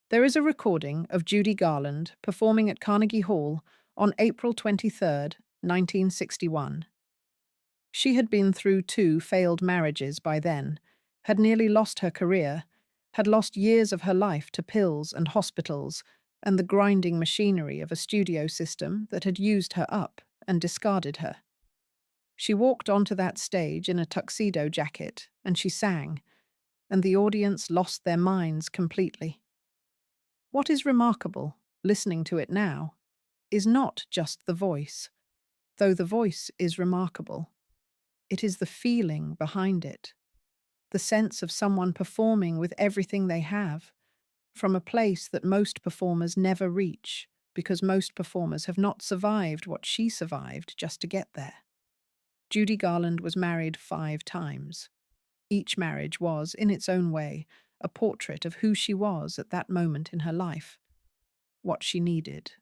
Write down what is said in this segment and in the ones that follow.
There is a recording of Judy Garland performing at Carnegie Hall on April 23rd, 1961. She had been through two failed marriages by then, had nearly lost her career, had lost years of her life to pills and hospitals and the grinding machinery of a studio system that had used her up and discarded her. She walked onto that stage in a tuxedo jacket and she sang, and the audience lost their minds completely. What is remarkable, listening to it now, is not just the voice, though the voice is remarkable. It is the feeling behind it, the sense of someone performing with everything they have, from a place that most performers never reach, because most performers have not survived what she survived just to get there. Judy Garland was married 5 times. Each marriage was, in its own way, a portrait of who she was at that moment in her life, what she needed,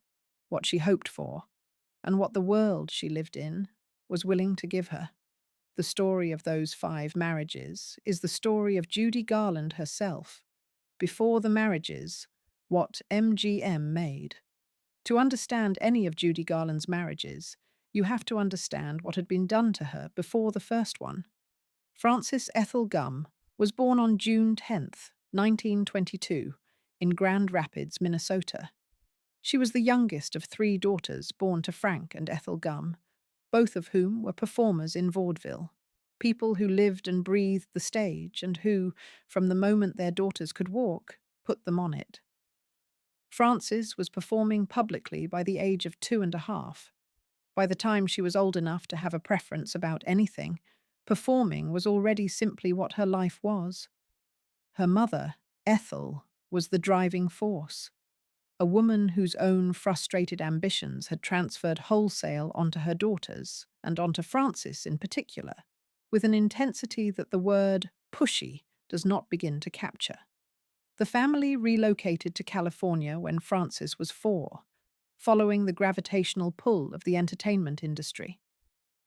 what she hoped for, and what the world she lived in was willing to give her. The story of those 5 marriages is the story of Judy Garland herself. Before the marriages, what MGM made. To understand any of Judy Garland's marriages, you have to understand what had been done to her before the first one. Frances Ethel Gum was born on June 10th, 1922, in Grand Rapids, Minnesota. She was the youngest of 3 daughters born to Frank and Ethel Gum, both of whom were performers in vaudeville, people who lived and breathed the stage and who, from the moment their daughters could walk, put them on it. Frances was performing publicly by the age of 2.5. By the time she was old enough to have a preference about anything, performing was already simply what her life was. Her mother, Ethel, was the driving force, a woman whose own frustrated ambitions had transferred wholesale onto her daughters, and onto Frances in particular, with an intensity that the word pushy does not begin to capture. The family relocated to California when Frances was 4, following the gravitational pull of the entertainment industry.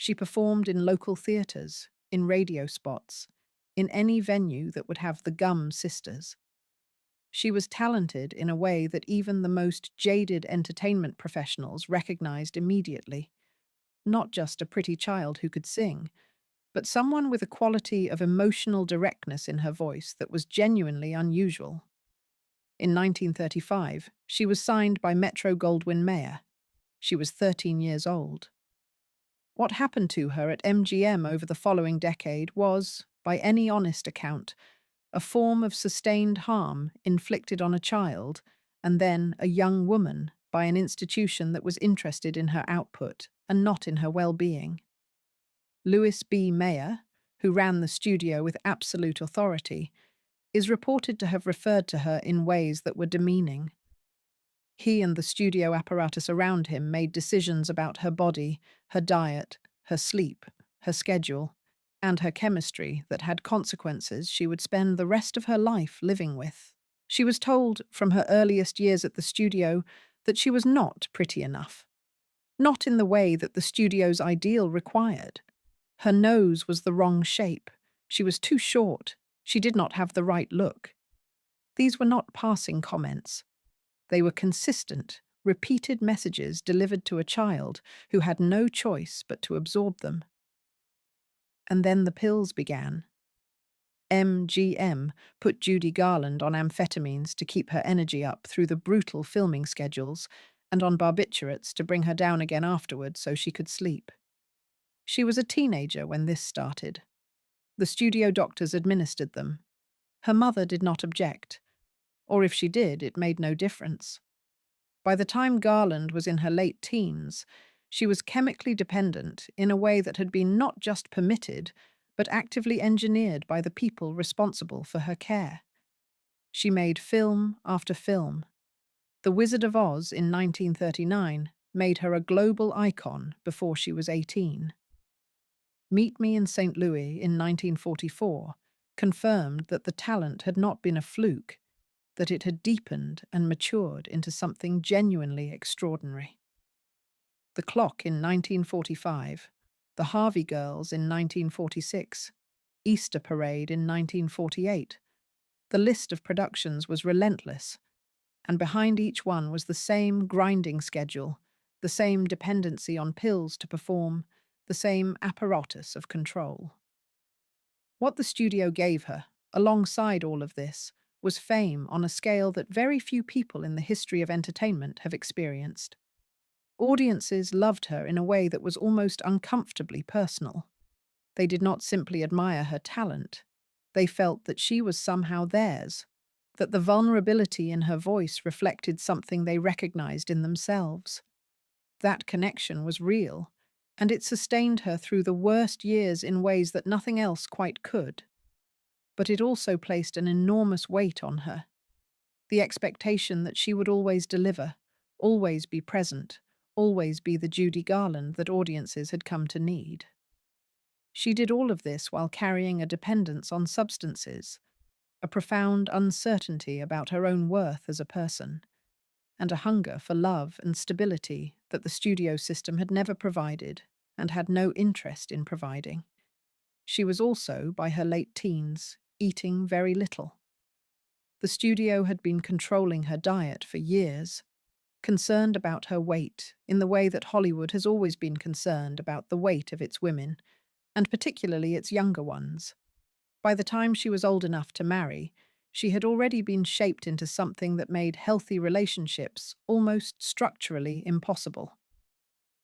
She performed in local theaters, in radio spots, in any venue that would have the Gum sisters. She was talented in a way that even the most jaded entertainment professionals recognized immediately. Not just a pretty child who could sing, but someone with a quality of emotional directness in her voice that was genuinely unusual. In 1935, she was signed by Metro-Goldwyn-Mayer. She was 13 years old. What happened to her at MGM over the following decade was, by any honest account, a form of sustained harm inflicted on a child and then a young woman by an institution that was interested in her output and not in her well-being. Louis B. Mayer, who ran the studio with absolute authority, is reported to have referred to her in ways that were demeaning. He and the studio apparatus around him made decisions about her body, her diet, her sleep, her schedule, and her chemistry that had consequences she would spend the rest of her life living with. She was told from her earliest years at the studio that she was not pretty enough. Not in the way that the studio's ideal required. Her nose was the wrong shape. She was too short. She did not have the right look. These were not passing comments. They were consistent, repeated messages delivered to a child who had no choice but to absorb them. And then the pills began. MGM put Judy Garland on amphetamines to keep her energy up through the brutal filming schedules and on barbiturates to bring her down again afterward so she could sleep. She was a teenager when this started. The studio doctors administered them. Her mother did not object, or if she did, it made no difference. By the time Garland was in her late teens, she was chemically dependent in a way that had been not just permitted, but actively engineered by the people responsible for her care. She made film after film. The Wizard of Oz in 1939 made her a global icon before she was 18. Meet Me in St. Louis in 1944 confirmed that the talent had not been a fluke, that it had deepened and matured into something genuinely extraordinary. The Clock in 1945, The Harvey Girls in 1946, Easter Parade in 1948. The list of productions was relentless. and behind each one was the same grinding schedule, the same dependency on pills to perform, the same apparatus of control. What the studio gave her, alongside all of this, was fame on a scale that very few people in the history of entertainment have experienced. Audiences loved her in a way that was almost uncomfortably personal. They did not simply admire her talent. They felt that she was somehow theirs, that the vulnerability in her voice reflected something they recognized in themselves. That connection was real, and it sustained her through the worst years in ways that nothing else quite could. But it also placed an enormous weight on her. The expectation that she would always deliver, always be present, always be the Judy Garland that audiences had come to need. She did all of this while carrying a dependence on substances, a profound uncertainty about her own worth as a person, and a hunger for love and stability that the studio system had never provided and had no interest in providing. She was also, by her late teens, eating very little. The studio had been controlling her diet for years, concerned about her weight in the way that Hollywood has always been concerned about the weight of its women, and particularly its younger ones. By the time she was old enough to marry, she had already been shaped into something that made healthy relationships almost structurally impossible.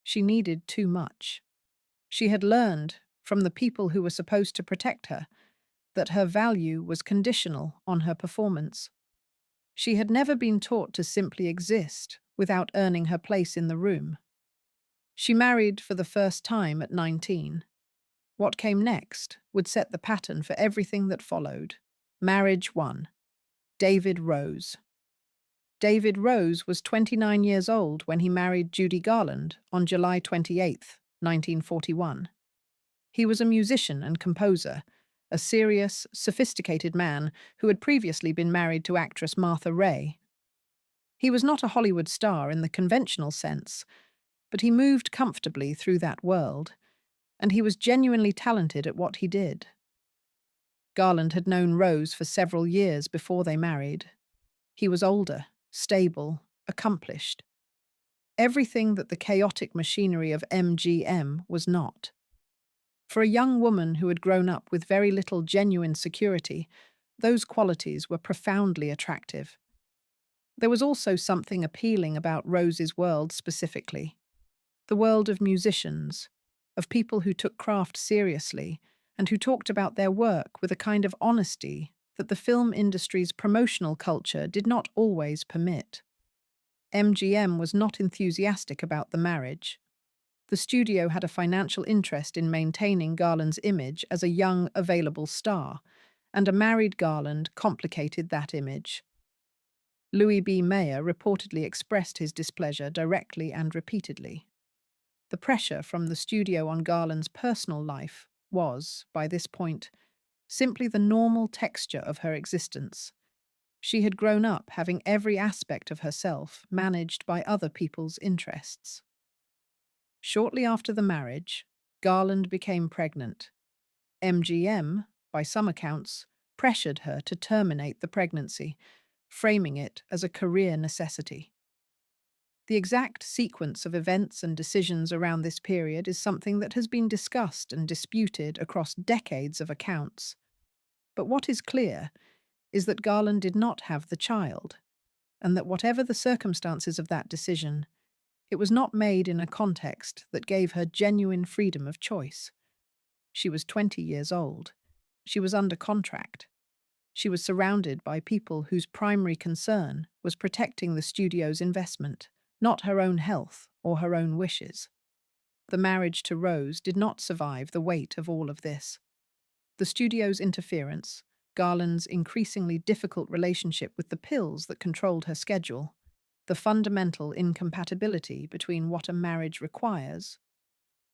She needed too much. She had learned, from the people who were supposed to protect her, that her value was conditional on her performance. She had never been taught to simply exist without earning her place in the room. She married for the first time at 19. What came next would set the pattern for everything that followed. Marriage 1. David Rose. David Rose was 29 years old when he married Judy Garland on July 28, 1941. He was a musician and composer, a serious, sophisticated man who had previously been married to actress Martha Raye. He was not a Hollywood star in the conventional sense, but he moved comfortably through that world, and he was genuinely talented at what he did. Garland had known Rose for several years before they married. He was older, stable, accomplished. Everything that the chaotic machinery of MGM was not. For a young woman who had grown up with very little genuine security, those qualities were profoundly attractive. There was also something appealing about Rose's world specifically. The world of musicians, of people who took craft seriously and who talked about their work with a kind of honesty that the film industry's promotional culture did not always permit. MGM was not enthusiastic about the marriage. The studio had a financial interest in maintaining Garland's image as a young, available star, and a married Garland complicated that image. Louis B. Mayer reportedly expressed his displeasure directly and repeatedly. The pressure from the studio on Garland's personal life was, by this point, simply the normal texture of her existence. She had grown up having every aspect of herself managed by other people's interests. Shortly after the marriage, Garland became pregnant. MGM, by some accounts, pressured her to terminate the pregnancy, framing it as a career necessity. The exact sequence of events and decisions around this period is something that has been discussed and disputed across decades of accounts. But what is clear is that Garland did not have the child, and that whatever the circumstances of that decision, it was not made in a context that gave her genuine freedom of choice. She was 20 years old. She was under contract. She was surrounded by people whose primary concern was protecting the studio's investment, not her own health or her own wishes. The marriage to Rose did not survive the weight of all of this. The studio's interference, Garland's increasingly difficult relationship with the pills that controlled her schedule, the fundamental incompatibility between what a marriage requires,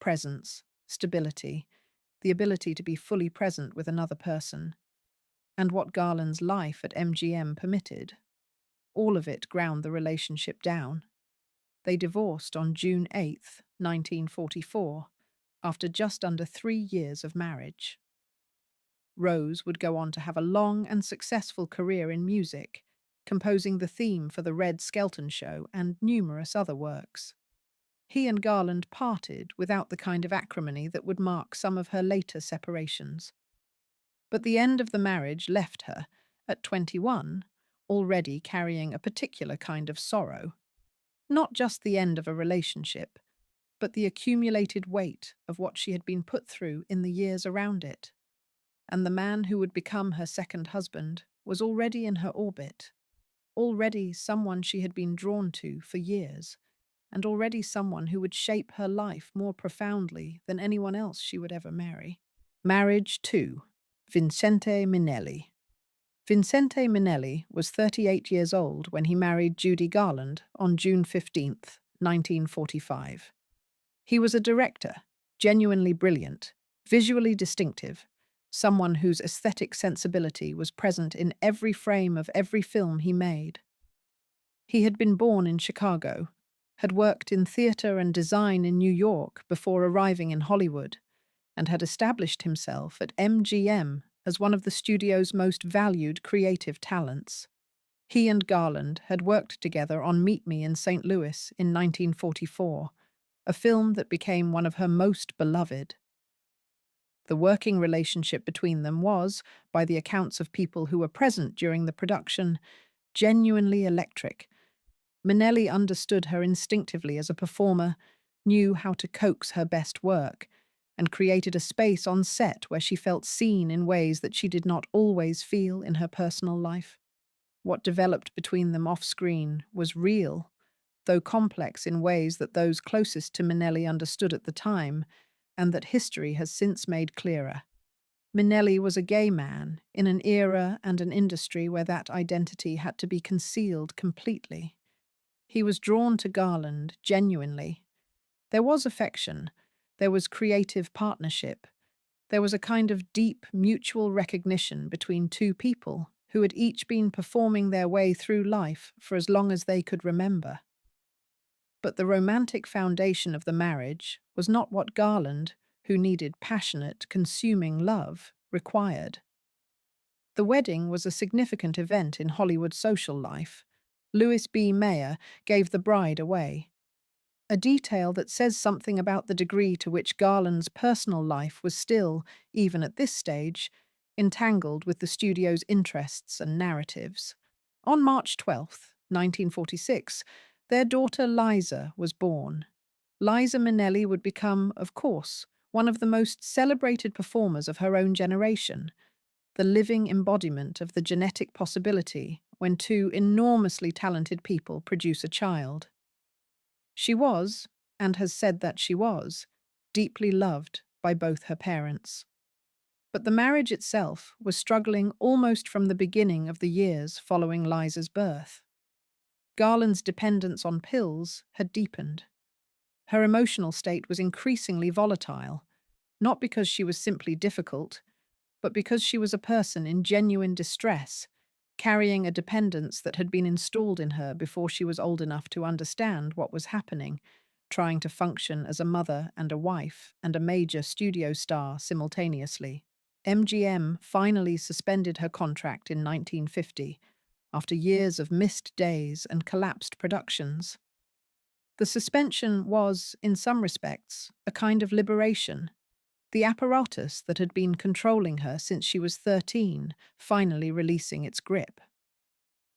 presence, stability, the ability to be fully present with another person, and what Garland's life at MGM permitted. All of it ground the relationship down. They divorced on June 8, 1944, after just under 3 years of marriage. Rose would go on to have a long and successful career in music, composing the theme for The Red Skelton Show and numerous other works. He and Garland parted without the kind of acrimony that would mark some of her later separations. But the end of the marriage left her, at 21, already carrying a particular kind of sorrow. Not just the end of a relationship, but the accumulated weight of what she had been put through in the years around it. And the man who would become her second husband was already in her orbit, already someone she had been drawn to for years, and already someone who would shape her life more profoundly than anyone else she would ever marry. Marriage 2. Vincente Minnelli. Vincente Minnelli was 38 years old when he married Judy Garland on June 15th, 1945. He was a director, genuinely brilliant, visually distinctive, someone whose aesthetic sensibility was present in every frame of every film he made. He had been born in Chicago, had worked in theater and design in New York before arriving in Hollywood, and had established himself at MGM as one of the studio's most valued creative talents. He and Garland had worked together on Meet Me in St. Louis in 1944, a film that became one of her most beloved. The working relationship between them was, by the accounts of people who were present during the production, genuinely electric. Minnelli understood her instinctively as a performer, knew how to coax her best work, and created a space on set where she felt seen in ways that she did not always feel in her personal life. What developed between them off-screen was real, though complex in ways that those closest to Minnelli understood at the time, and that history has since made clearer. Minnelli was a gay man in an era and an industry where that identity had to be concealed completely. He was drawn to Garland genuinely. There was affection, there was creative partnership, there was a kind of deep mutual recognition between two people who had each been performing their way through life for as long as they could remember. But the romantic foundation of the marriage was not what Garland, who needed passionate, consuming love, required. The wedding was a significant event in Hollywood social life. Louis B. Mayer gave the bride away, a detail that says something about the degree to which Garland's personal life was still, even at this stage, entangled with the studio's interests and narratives. On March 12th, 1946, their daughter Liza was born. Liza Minnelli would become, of course, one of the most celebrated performers of her own generation, the living embodiment of the genetic possibility when two enormously talented people produce a child. She was, and has said that she was, deeply loved by both her parents. But the marriage itself was struggling almost from the beginning of the years following Liza's birth. Garland's dependence on pills had deepened. Her emotional state was increasingly volatile, not because she was simply difficult, but because she was a person in genuine distress, carrying a dependence that had been installed in her before she was old enough to understand what was happening, trying to function as a mother and a wife and a major studio star simultaneously. MGM finally suspended her contract in 1950, after years of missed days and collapsed productions. The suspension was, in some respects, a kind of liberation. The apparatus that had been controlling her since she was 13 finally releasing its grip.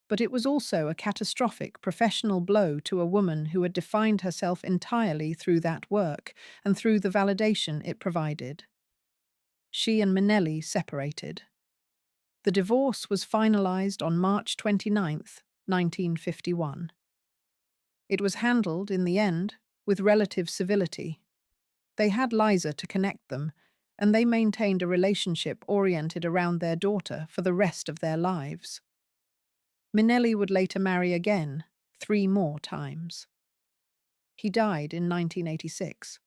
But it was also a catastrophic professional blow to a woman who had defined herself entirely through that work and through the validation it provided. She and Minnelli separated. The divorce was finalized on March 29th, 1951. It was handled, in the end, with relative civility. They had Liza to connect them, and they maintained a relationship oriented around their daughter for the rest of their lives. Minnelli would later marry again, 3 more times. He died in 1986.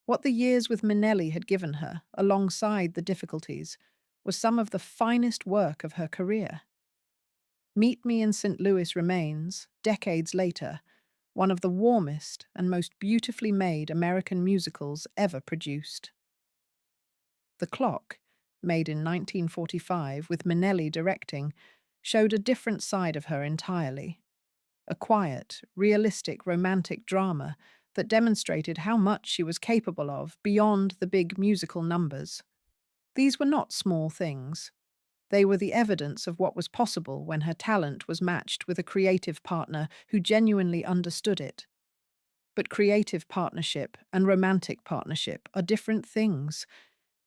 What the years with Minnelli had given her, alongside the difficulties, was some of the finest work of her career. Meet Me in St. Louis remains, decades later, one of the warmest and most beautifully made American musicals ever produced. The Clock, made in 1945 with Minnelli directing, showed a different side of her entirely. A quiet, realistic romantic drama that demonstrated how much she was capable of beyond the big musical numbers. These were not small things. They were the evidence of what was possible when her talent was matched with a creative partner who genuinely understood it. But creative partnership and romantic partnership are different things,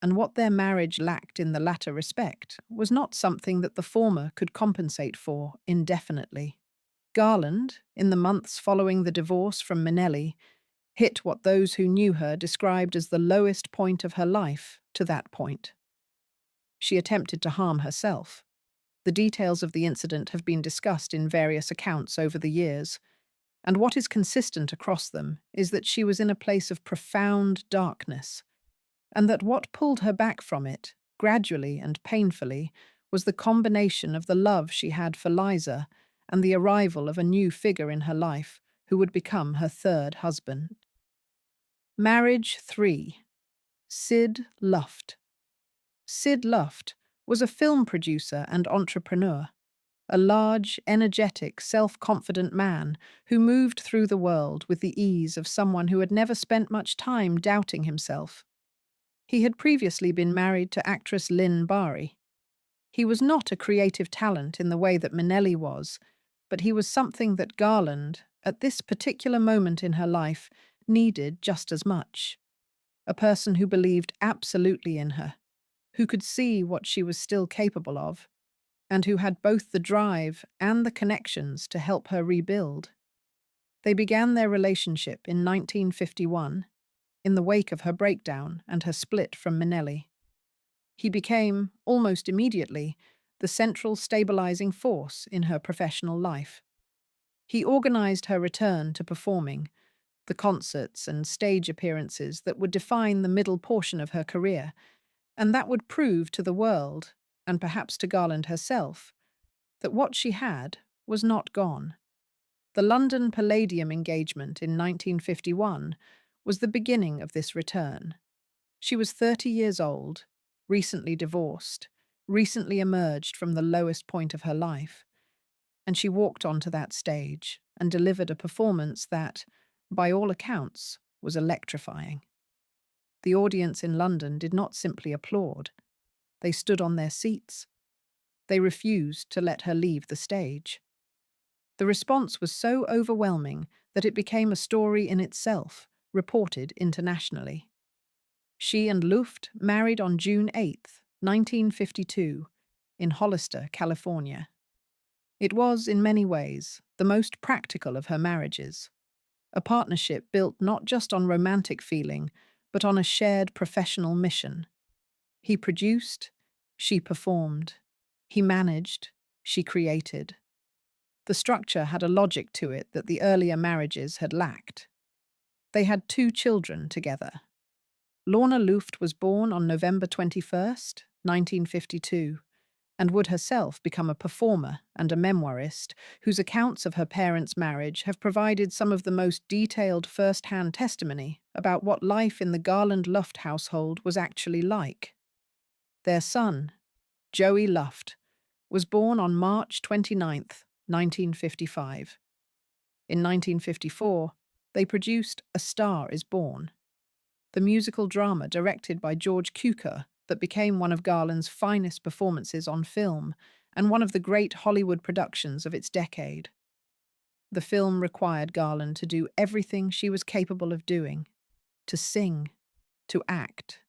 and what their marriage lacked in the latter respect was not something that the former could compensate for indefinitely. Garland, in the months following the divorce from Minnelli, hit what those who knew her described as the lowest point of her life to that point. She attempted to harm herself. The details of the incident have been discussed in various accounts over the years, and what is consistent across them is that she was in a place of profound darkness, and that what pulled her back from it, gradually and painfully, was the combination of the love she had for Liza and the arrival of a new figure in her life who would become her third husband. Marriage 3. Sid Luft. Sid Luft was a film producer and entrepreneur, a large, energetic, self-confident man who moved through the world with the ease of someone who had never spent much time doubting himself. He had previously been married to actress Lynn Bari. He was not a creative talent in the way that Minnelli was, but he was something that Garland, at this particular moment in her life, needed just as much. A person who believed absolutely in her, who could see what she was still capable of, and who had both the drive and the connections to help her rebuild. They began their relationship in 1951, in the wake of her breakdown and her split from Minnelli. He became, almost immediately, the central stabilizing force in her professional life. He organized her return to performing, the concerts and stage appearances that would define the middle portion of her career, and that would prove to the world, and perhaps to Garland herself, that what she had was not gone. The London Palladium engagement in 1951 was the beginning of this return. She was 30 years old, recently divorced, recently emerged from the lowest point of her life, and she walked onto that stage and delivered a performance that, by all accounts, was electrifying. The audience in London did not simply applaud. They stood on their seats. They refused to let her leave the stage. The response was so overwhelming that it became a story in itself, reported internationally. She and Luft married on June 8, 1952, in Hollister, California. It was, in many ways, the most practical of her marriages, a partnership built not just on romantic feeling, but on a shared professional mission. He produced, she performed. He managed, she created. The structure had a logic to it that the earlier marriages had lacked. They had 2 children together. Lorna Luft was born on November 21st, 1952, and would herself become a performer and a memoirist whose accounts of her parents' marriage have provided some of the most detailed first-hand testimony about what life in the Garland Luft household was actually like. Their son, Joey Luft, was born on March 29th, 1955. In 1954, they produced A Star is Born, the musical drama directed by George Cukor that became one of Garland's finest performances on film and one of the great Hollywood productions of its decade. The film required Garland to do everything she was capable of doing, to sing, to act,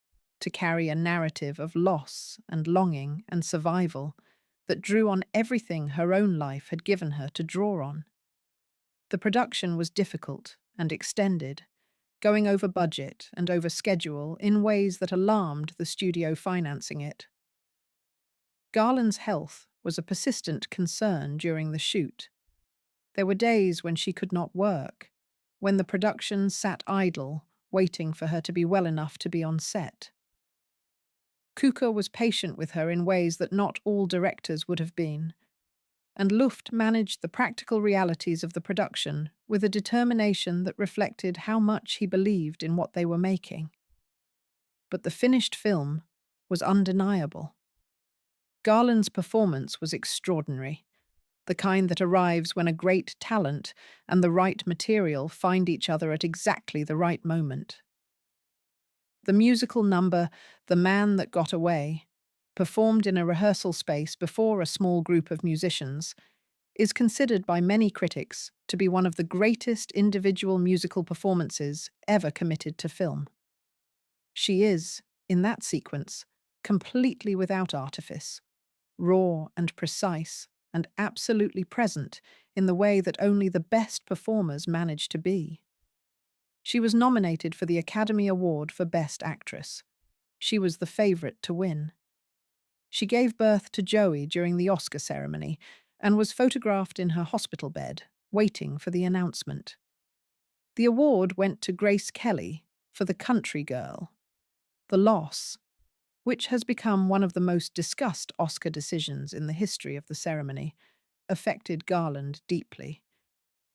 to carry a narrative of loss and longing and survival that drew on everything her own life had given her to draw on. The production was difficult and extended, going over budget and over schedule in ways that alarmed the studio financing it. Garland's health was a persistent concern during the shoot. There were days when she could not work, when the production sat idle, waiting for her to be well enough to be on set. Cukor was patient with her in ways that not all directors would have been, and Luft managed the practical realities of the production with a determination that reflected how much he believed in what they were making. But the finished film was undeniable. Garland's performance was extraordinary, the kind that arrives when a great talent and the right material find each other at exactly the right moment. The musical number, The Man That Got Away, performed in a rehearsal space before a small group of musicians, is considered by many critics to be one of the greatest individual musical performances ever committed to film. She is, in that sequence, completely without artifice, raw and precise, and absolutely present in the way that only the best performers manage to be. She was nominated for the Academy Award for Best Actress. She was the favorite to win. She gave birth to Joey during the Oscar ceremony and was photographed in her hospital bed, waiting for the announcement. The award went to Grace Kelly for The Country Girl. The loss, which has become one of the most discussed Oscar decisions in the history of the ceremony, affected Garland deeply.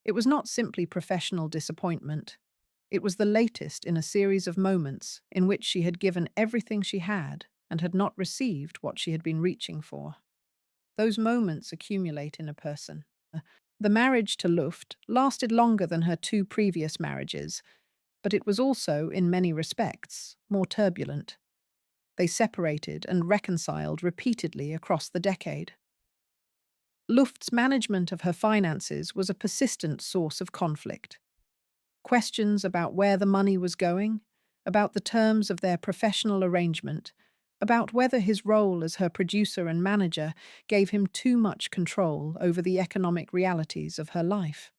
It was not simply professional disappointment. It was the latest in a series of moments in which she had given everything she had and had not received what she had been reaching for. Those moments accumulate in a person. The marriage to Luft lasted longer than her two previous marriages, but it was also, in many respects, more turbulent. They separated and reconciled repeatedly across the decade. Luft's management of her finances was a persistent source of conflict. Questions about where the money was going, about the terms of their professional arrangement, about whether his role as her producer and manager gave him too much control over the economic realities of her life.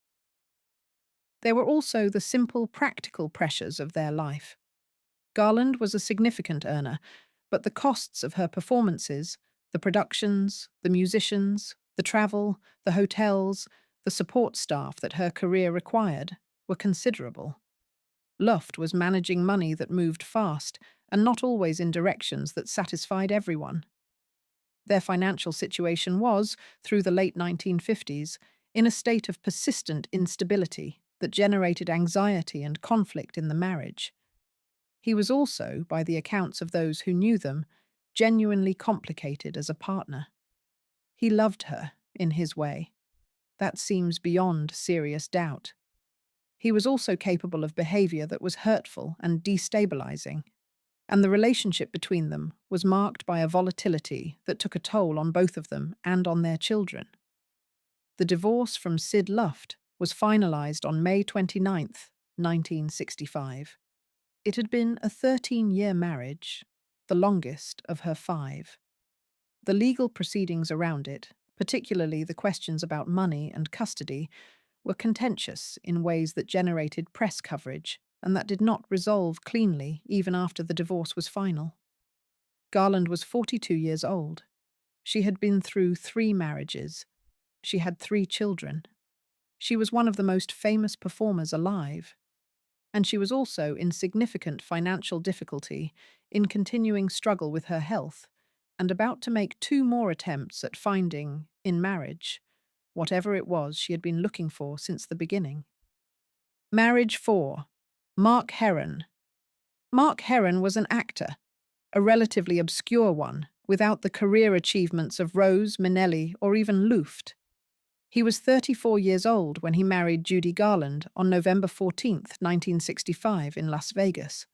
There were also the simple, practical pressures of their life. Garland was a significant earner, but the costs of her performances, the productions, the musicians, the travel, the hotels, the support staff that her career required, were considerable. Luft was managing money that moved fast and not always in directions that satisfied everyone. Their financial situation was, through the late 1950s, in a state of persistent instability that generated anxiety and conflict in the marriage. He was also, by the accounts of those who knew them, genuinely complicated as a partner. He loved her, in his way. That seems beyond serious doubt. He was also capable of behavior that was hurtful and destabilizing, and the relationship between them was marked by a volatility that took a toll on both of them and on their children. The divorce from Sid Luft was finalized on May 29th, 1965. It had been a 13-year marriage, the longest of her 5. The legal proceedings around it, particularly the questions about money and custody, were contentious in ways that generated press coverage and that did not resolve cleanly even after the divorce was final. Garland was 42 years old. She had been through 3 marriages. She had 3 children. She was one of the most famous performers alive. And she was also in significant financial difficulty, in continuing struggle with her health, and about to make 2 more attempts at finding, in marriage, whatever it was she had been looking for since the beginning. Marriage 4. Mark Herron. Mark Herron was an actor, a relatively obscure one, without the career achievements of Rose, Minnelli, or even Luft. He was 34 years old when he married Judy Garland on November 14, 1965, in Las Vegas.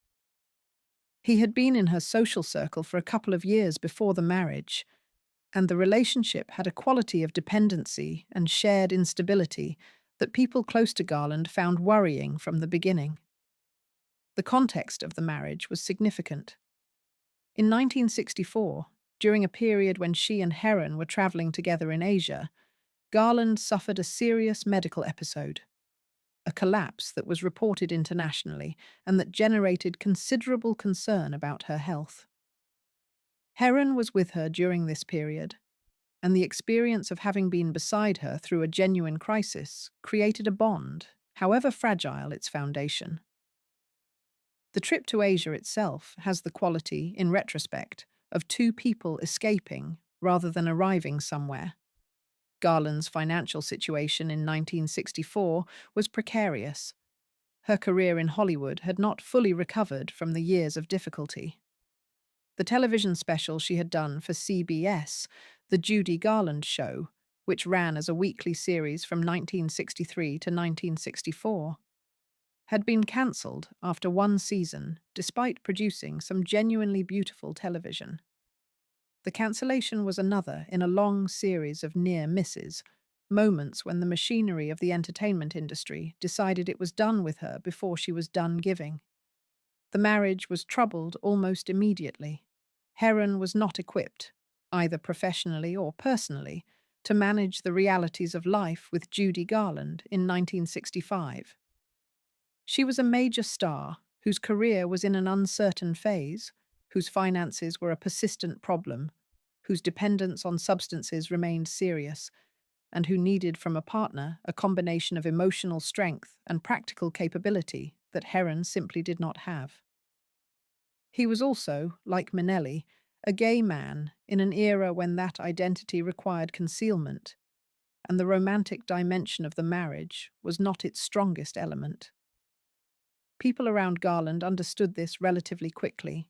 He had been in her social circle for a couple of years before the marriage, and the relationship had a quality of dependency and shared instability that people close to Garland found worrying from the beginning. The context of the marriage was significant. In 1964, during a period when she and Herron were traveling together in Asia, Garland suffered a serious medical episode, a collapse that was reported internationally and that generated considerable concern about her health. Herron was with her during this period, and the experience of having been beside her through a genuine crisis created a bond, however fragile its foundation. The trip to Asia itself has the quality, in retrospect, of 2 people escaping rather than arriving somewhere. Garland's financial situation in 1964 was precarious. Her career in Hollywood had not fully recovered from the years of difficulty. The television special she had done for CBS, The Judy Garland Show, which ran as a weekly series from 1963 to 1964, had been cancelled after one season despite producing some genuinely beautiful television. The cancellation was another in a long series of near misses, moments when the machinery of the entertainment industry decided it was done with her before she was done giving. The marriage was troubled almost immediately. Heron was not equipped, either professionally or personally, to manage the realities of life with Judy Garland in 1965. She was a major star whose career was in an uncertain phase, whose finances were a persistent problem, whose dependence on substances remained serious, and who needed from a partner a combination of emotional strength and practical capability that Heron simply did not have. He was also, like Minnelli, a gay man in an era when that identity required concealment, and the romantic dimension of the marriage was not its strongest element. People around Garland understood this relatively quickly.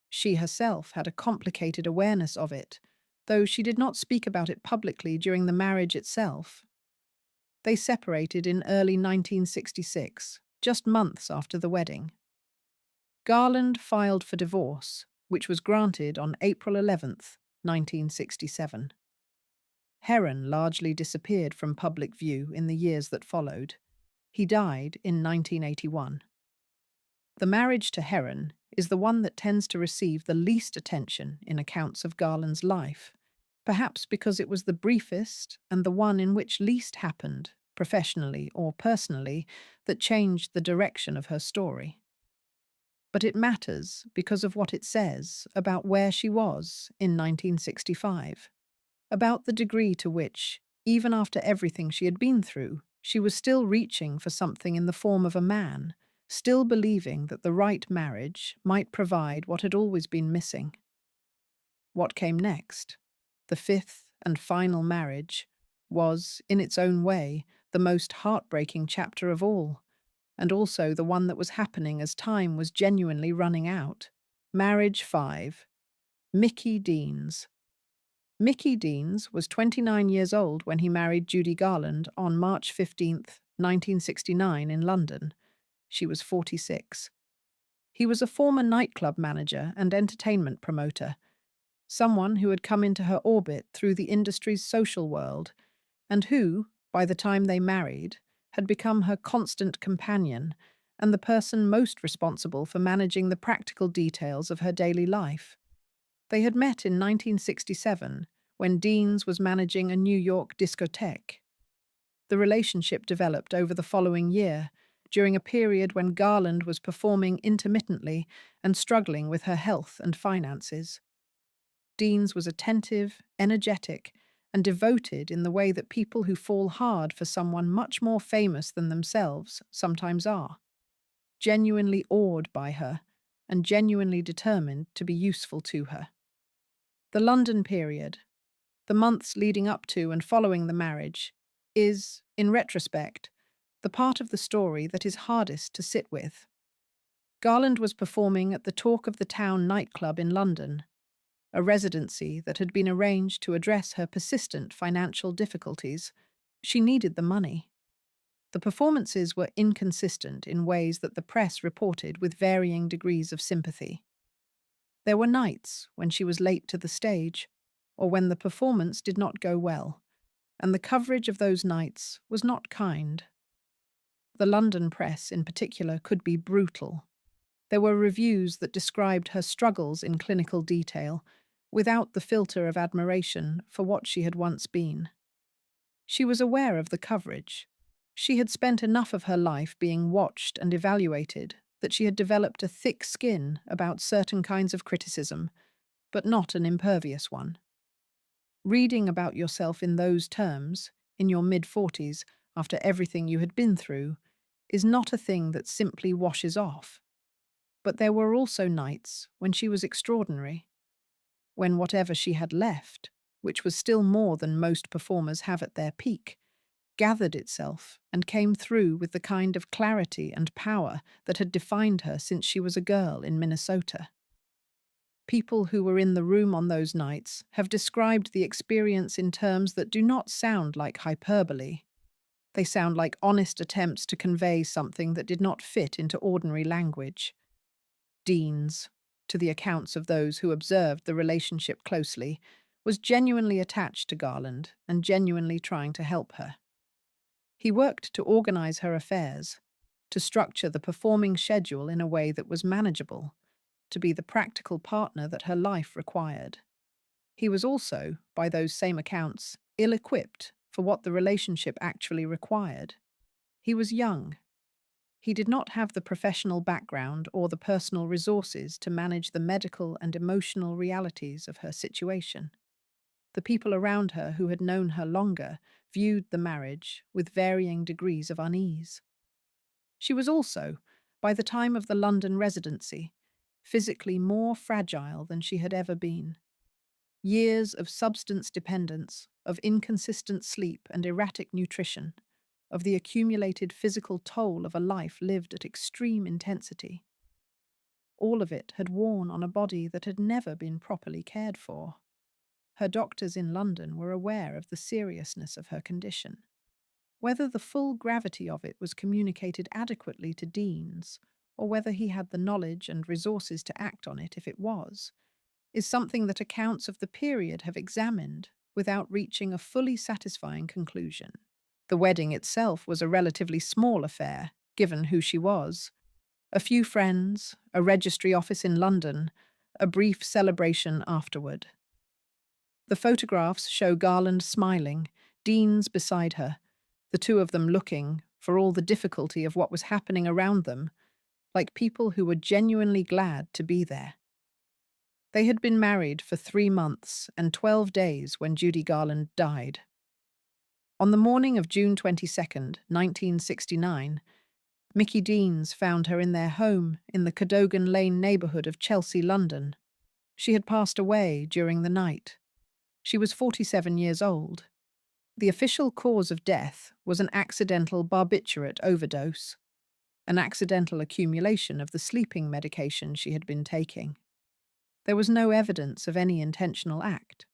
She herself had a complicated awareness of it, though she did not speak about it publicly during the marriage itself. They separated in early 1966, just months after the wedding. Garland filed for divorce, which was granted on April 11th, 1967. Heron largely disappeared from public view in the years that followed. He died in 1981. The marriage to Heron is the one that tends to receive the least attention in accounts of Garland's life, perhaps because it was the briefest and the one in which least happened, professionally or personally, that changed the direction of her story. But it matters because of what it says about where she was in 1965, about the degree to which, even after everything she had been through, she was still reaching for something in the form of a man, still believing that the right marriage might provide what had always been missing. What came next, the fifth and final marriage, was, in its own way, the most heartbreaking chapter of all, and also the one that was happening as time was genuinely running out. Marriage 5. Mickey Deans. Mickey Deans was 29 years old when he married Judy Garland on March 15th, 1969 in London. She was 46. He was a former nightclub manager and entertainment promoter, someone who had come into her orbit through the industry's social world, and who, by the time they married, had become her constant companion and the person most responsible for managing the practical details of her daily life. They had met in 1967, when Deans was managing a New York discotheque. The relationship developed over the following year, during a period when Garland was performing intermittently and struggling with her health and finances. Deans was attentive, energetic, and devoted in the way that people who fall hard for someone much more famous than themselves sometimes are, genuinely awed by her and genuinely determined to be useful to her. The London period, the months leading up to and following the marriage, is, in retrospect, the part of the story that is hardest to sit with. Garland was performing at the Talk of the Town nightclub in London, a residency that had been arranged to address her persistent financial difficulties. She needed the money. The performances were inconsistent in ways that the press reported with varying degrees of sympathy. There were nights when she was late to the stage, or when the performance did not go well, and the coverage of those nights was not kind. The London press, in particular, could be brutal. There were reviews that described her struggles in clinical detail, without the filter of admiration for what she had once been. She was aware of the coverage. She had spent enough of her life being watched and evaluated that she had developed a thick skin about certain kinds of criticism, but not an impervious one. Reading about yourself in those terms, in your mid-40s, after everything you had been through, is not a thing that simply washes off. But there were also nights when she was extraordinary, when whatever she had left, which was still more than most performers have at their peak, gathered itself and came through with the kind of clarity and power that had defined her since she was a girl in Minnesota. People who were in the room on those nights have described the experience in terms that do not sound like hyperbole. They sound like honest attempts to convey something that did not fit into ordinary language. Deans, to the accounts of those who observed the relationship closely, was genuinely attached to Garland and genuinely trying to help her. He worked to organize her affairs, to structure the performing schedule in a way that was manageable, to be the practical partner that her life required. He was also, by those same accounts, ill-equipped for what the relationship actually required. He was young. He did not have the professional background or the personal resources to manage the medical and emotional realities of her situation. The people around her who had known her longer viewed the marriage with varying degrees of unease. She was also, by the time of the London residency, physically more fragile than she had ever been. Years of substance dependence, of inconsistent sleep and erratic nutrition, of the accumulated physical toll of a life lived at extreme intensity. All of it had worn on a body that had never been properly cared for. Her doctors in London were aware of the seriousness of her condition. Whether the full gravity of it was communicated adequately to Deans, or whether he had the knowledge and resources to act on it if it was, is something that accounts of the period have examined without reaching a fully satisfying conclusion. The wedding itself was a relatively small affair, given who she was. A few friends, a registry office in London, a brief celebration afterward. The photographs show Garland smiling, Deans beside her, the two of them looking, for all the difficulty of what was happening around them, like people who were genuinely glad to be there. They had been married for 3 months and 12 days when Judy Garland died. On the morning of June 22nd, 1969, Mickey Deans found her in their home in the Cadogan Lane neighbourhood of Chelsea, London. She had passed away during the night. She was 47 years old. The official cause of death was an accidental barbiturate overdose, an accidental accumulation of the sleeping medication she had been taking. There was no evidence of any intentional act.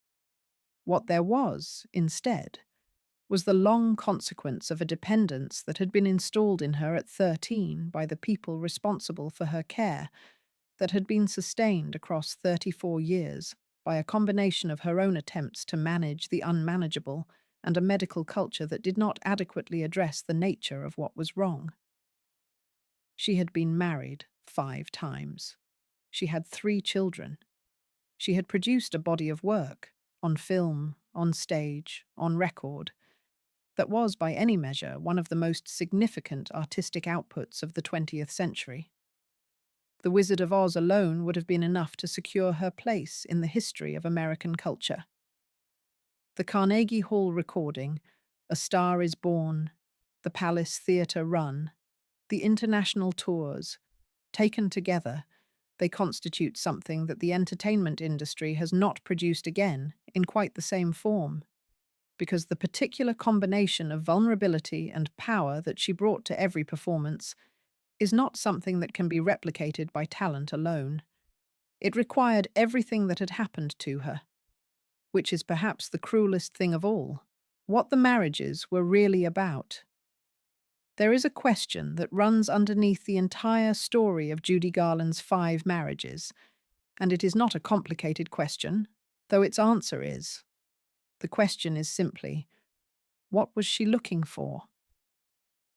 What there was, instead, was the long consequence of a dependence that had been installed in her at 13 by the people responsible for her care, that had been sustained across 34 years by a combination of her own attempts to manage the unmanageable and a medical culture that did not adequately address the nature of what was wrong. She had been married 5 times. She had 3 children. She had produced a body of work, on film, on stage, on record, that was, by any measure, one of the most significant artistic outputs of the 20th century. The Wizard of Oz alone would have been enough to secure her place in the history of American culture. The Carnegie Hall recording, A Star is Born, the Palace Theatre run, the international tours, taken together, they constitute something that the entertainment industry has not produced again in quite the same form, because the particular combination of vulnerability and power that she brought to every performance is not something that can be replicated by talent alone. It required everything that had happened to her, which is perhaps the cruelest thing of all, what the marriages were really about. There is a question that runs underneath the entire story of Judy Garland's 5 marriages, and it is not a complicated question, though its answer is. The question is simply, what was she looking for?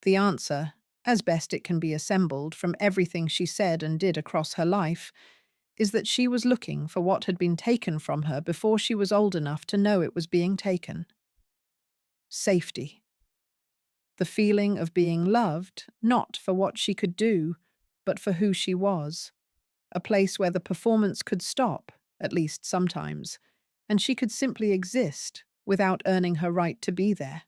The answer, as best it can be assembled from everything she said and did across her life, is that she was looking for what had been taken from her before she was old enough to know it was being taken. Safety. The feeling of being loved, not for what she could do, but for who she was. A place where the performance could stop, at least sometimes, and she could simply exist without earning her right to be there.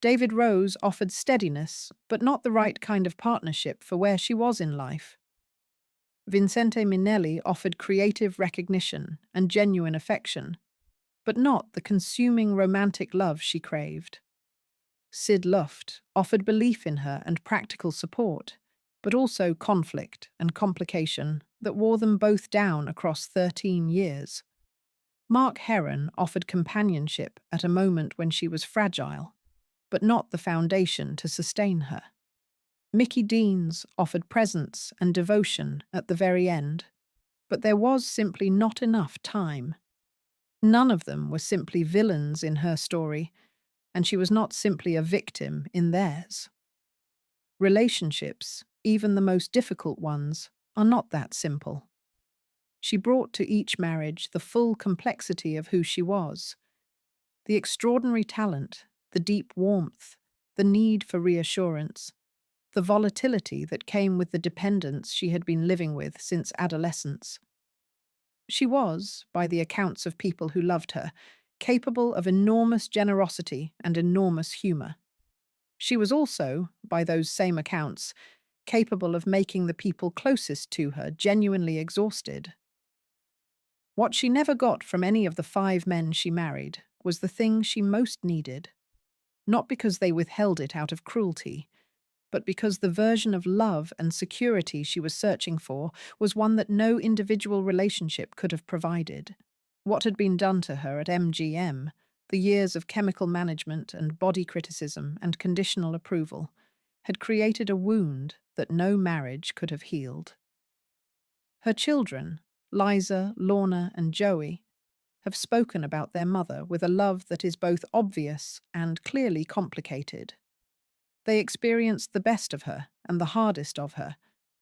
David Rose offered steadiness, but not the right kind of partnership for where she was in life. Vincente Minnelli offered creative recognition and genuine affection, but not the consuming romantic love she craved. Sid Luft offered belief in her and practical support, but also conflict and complication that wore them both down across 13 years. Mark Heron offered companionship at a moment when she was fragile, but not the foundation to sustain her. Mickey Deans offered presence and devotion at the very end, but there was simply not enough time. None of them were simply villains in her story, and she was not simply a victim in theirs. Relationships, even the most difficult ones, are not that simple. She brought to each marriage the full complexity of who she was, the extraordinary talent, the deep warmth, the need for reassurance, the volatility that came with the dependence she had been living with since adolescence. She was, by the accounts of people who loved her, capable of enormous generosity and enormous humour. She was also, by those same accounts, capable of making the people closest to her genuinely exhausted. What she never got from any of the 5 men she married was the thing she most needed, not because they withheld it out of cruelty, but because the version of love and security she was searching for was one that no individual relationship could have provided. What had been done to her at MGM, the years of chemical management and body criticism and conditional approval, had created a wound that no marriage could have healed. Her children, Liza, Lorna, and Joey, have spoken about their mother with a love that is both obvious and clearly complicated. They experienced the best of her and the hardest of her,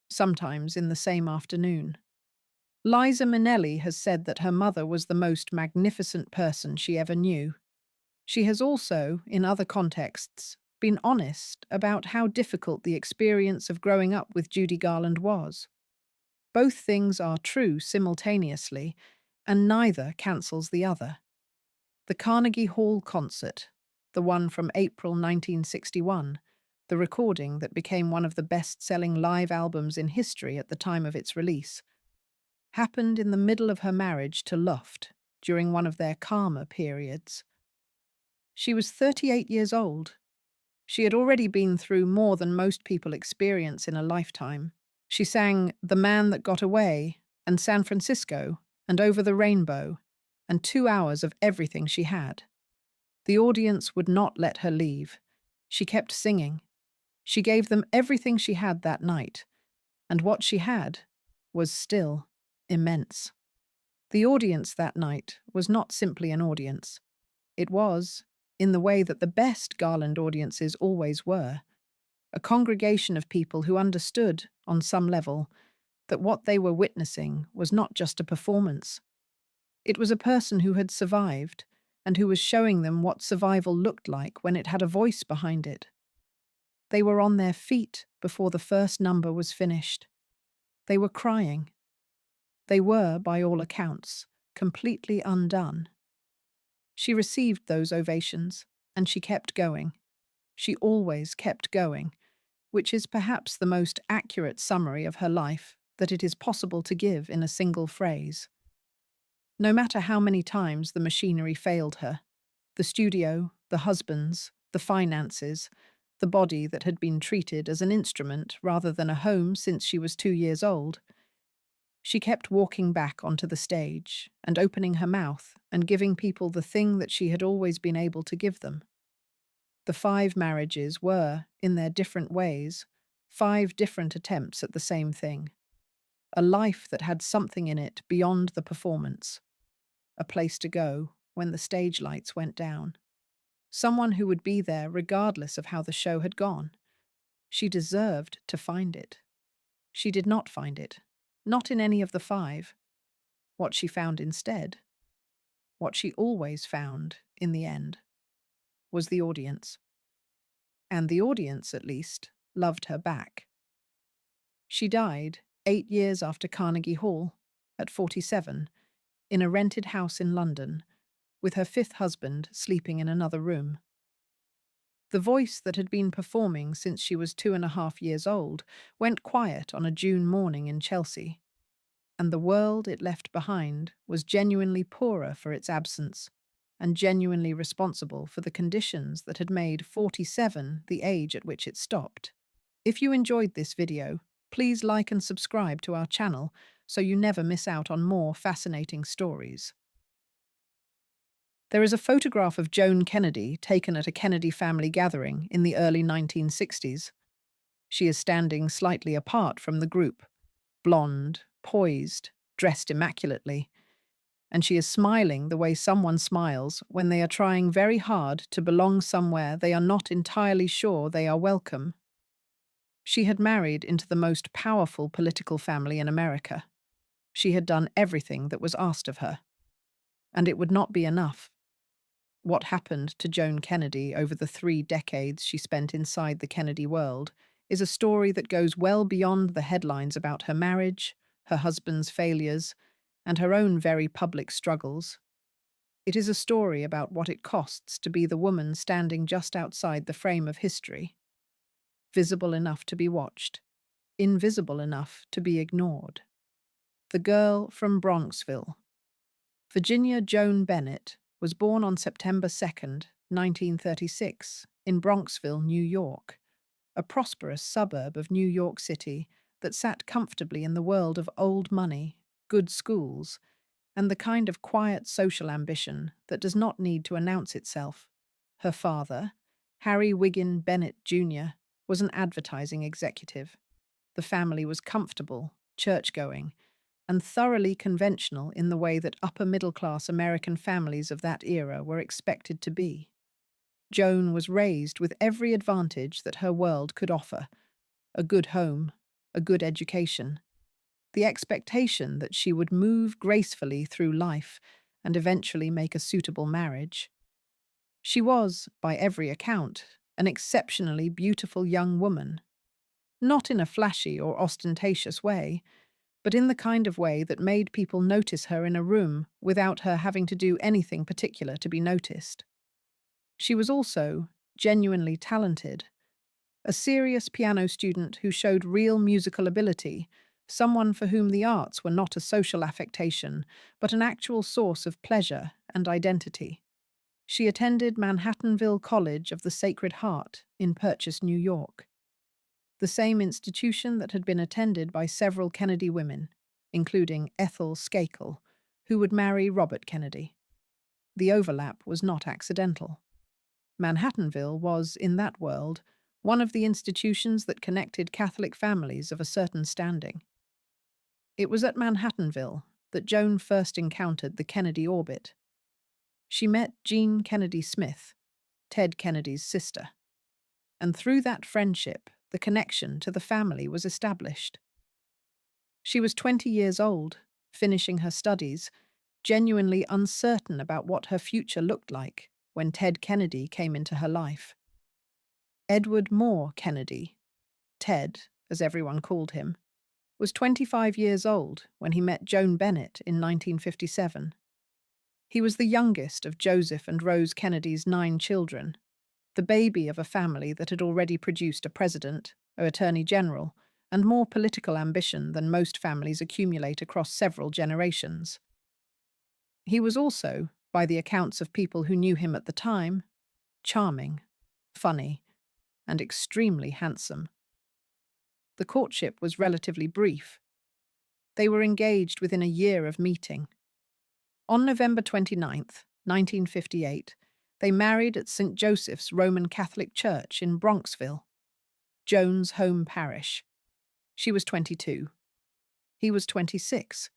sometimes in the same afternoon. Liza Minnelli has said that her mother was the most magnificent person she ever knew. She has also, in other contexts, been honest about how difficult the experience of growing up with Judy Garland was. Both things are true simultaneously, and neither cancels the other. The Carnegie Hall concert, the one from April 1961, the recording that became one of the best-selling live albums in history at the time of its release, happened in the middle of her marriage to Luft during one of their calmer periods. She was 38 years old. She had already been through more than most people experience in a lifetime. She sang The Man That Got Away and San Francisco and Over the Rainbow and 2 hours of everything she had. The audience would not let her leave. She kept singing. She gave them everything she had that night, and what she had was still immense. The audience that night was not simply an audience. It was, in the way that the best Garland audiences always were, a congregation of people who understood, on some level, that what they were witnessing was not just a performance. It was a person who had survived, and who was showing them what survival looked like when it had a voice behind it. They were on their feet before the first number was finished. They were crying. They were, by all accounts, completely undone. She received those ovations, and she kept going. She always kept going, which is perhaps the most accurate summary of her life that it is possible to give in a single phrase. No matter how many times the machinery failed her, the studio, the husbands, the finances, the body that had been treated as an instrument rather than a home since she was 2 years old, she kept walking back onto the stage and opening her mouth and giving people the thing that she had always been able to give them. The 5 marriages were, in their different ways, 5 different attempts at the same thing. A life that had something in it beyond the performance. A place to go when the stage lights went down. Someone who would be there regardless of how the show had gone. She deserved to find it. She did not find it. Not in any of the 5. What she found instead, what she always found in the end, was the audience. And the audience, at least, loved her back. She died 8 years after Carnegie Hall, at 47, in a rented house in London, with her 5th husband sleeping in another room. The voice that had been performing since she was 2.5 years old went quiet on a June morning in Chelsea, and the world it left behind was genuinely poorer for its absence, and genuinely responsible for the conditions that had made 47 the age at which it stopped. If you enjoyed this video, Please like and subscribe to our channel so you never miss out on more fascinating stories. There is a photograph of Joan Kennedy taken at a Kennedy family gathering in the early 1960s. She is standing slightly apart from the group, blonde, poised, dressed immaculately, and she is smiling the way someone smiles when they are trying very hard to belong somewhere they are not entirely sure they are welcome. She had married into the most powerful political family in America. She had done everything that was asked of her. And it would not be enough. What happened to Joan Kennedy over the 3 decades she spent inside the Kennedy world is a story that goes well beyond the headlines about her marriage, her husband's failures, and her own very public struggles. It is a story about what it costs to be the woman standing just outside the frame of history, visible enough to be watched, invisible enough to be ignored. The girl from Bronxville. Virginia Joan Bennett was born on September 2nd, 1936, in Bronxville, New York, a prosperous suburb of New York City that sat comfortably in the world of old money, good schools, and the kind of quiet social ambition that does not need to announce itself. Her father, Harry Wiggin Bennett Jr., was an advertising executive. The family was comfortable, church-going, and thoroughly conventional in the way that upper-middle-class American families of that era were expected to be. Joan was raised with every advantage that her world could offer: a good home, a good education, the expectation that she would move gracefully through life and eventually make a suitable marriage. She was, by every account, an exceptionally beautiful young woman, not in a flashy or ostentatious way, but in the kind of way that made people notice her in a room without her having to do anything particular to be noticed. She was also genuinely talented, a serious piano student who showed real musical ability, someone for whom the arts were not a social affectation, but an actual source of pleasure and identity. She attended Manhattanville College of the Sacred Heart in Purchase, New York, the same institution that had been attended by several Kennedy women, including Ethel Skakel, who would marry Robert Kennedy. The overlap was not accidental. Manhattanville was, in that world, one of the institutions that connected Catholic families of a certain standing. It was at Manhattanville that Joan first encountered the Kennedy orbit. She met Jean Kennedy Smith, Ted Kennedy's sister, and through that friendship, the connection to the family was established. She was 20 years old, finishing her studies, genuinely uncertain about what her future looked like when Ted Kennedy came into her life. Edward Moore Kennedy, Ted, as everyone called him, was 25 years old when he met Joan Bennett in 1957. He was the youngest of Joseph and Rose Kennedy's 9 children, the baby of a family that had already produced a president, an attorney general, and more political ambition than most families accumulate across several generations. He was also, by the accounts of people who knew him at the time, charming, funny, and extremely handsome. The courtship was relatively brief. They were engaged within a year of meeting. On November 29th, 1958, they married at St. Joseph's Roman Catholic Church in Bronxville, Joan's home parish. She was 22. He was 26.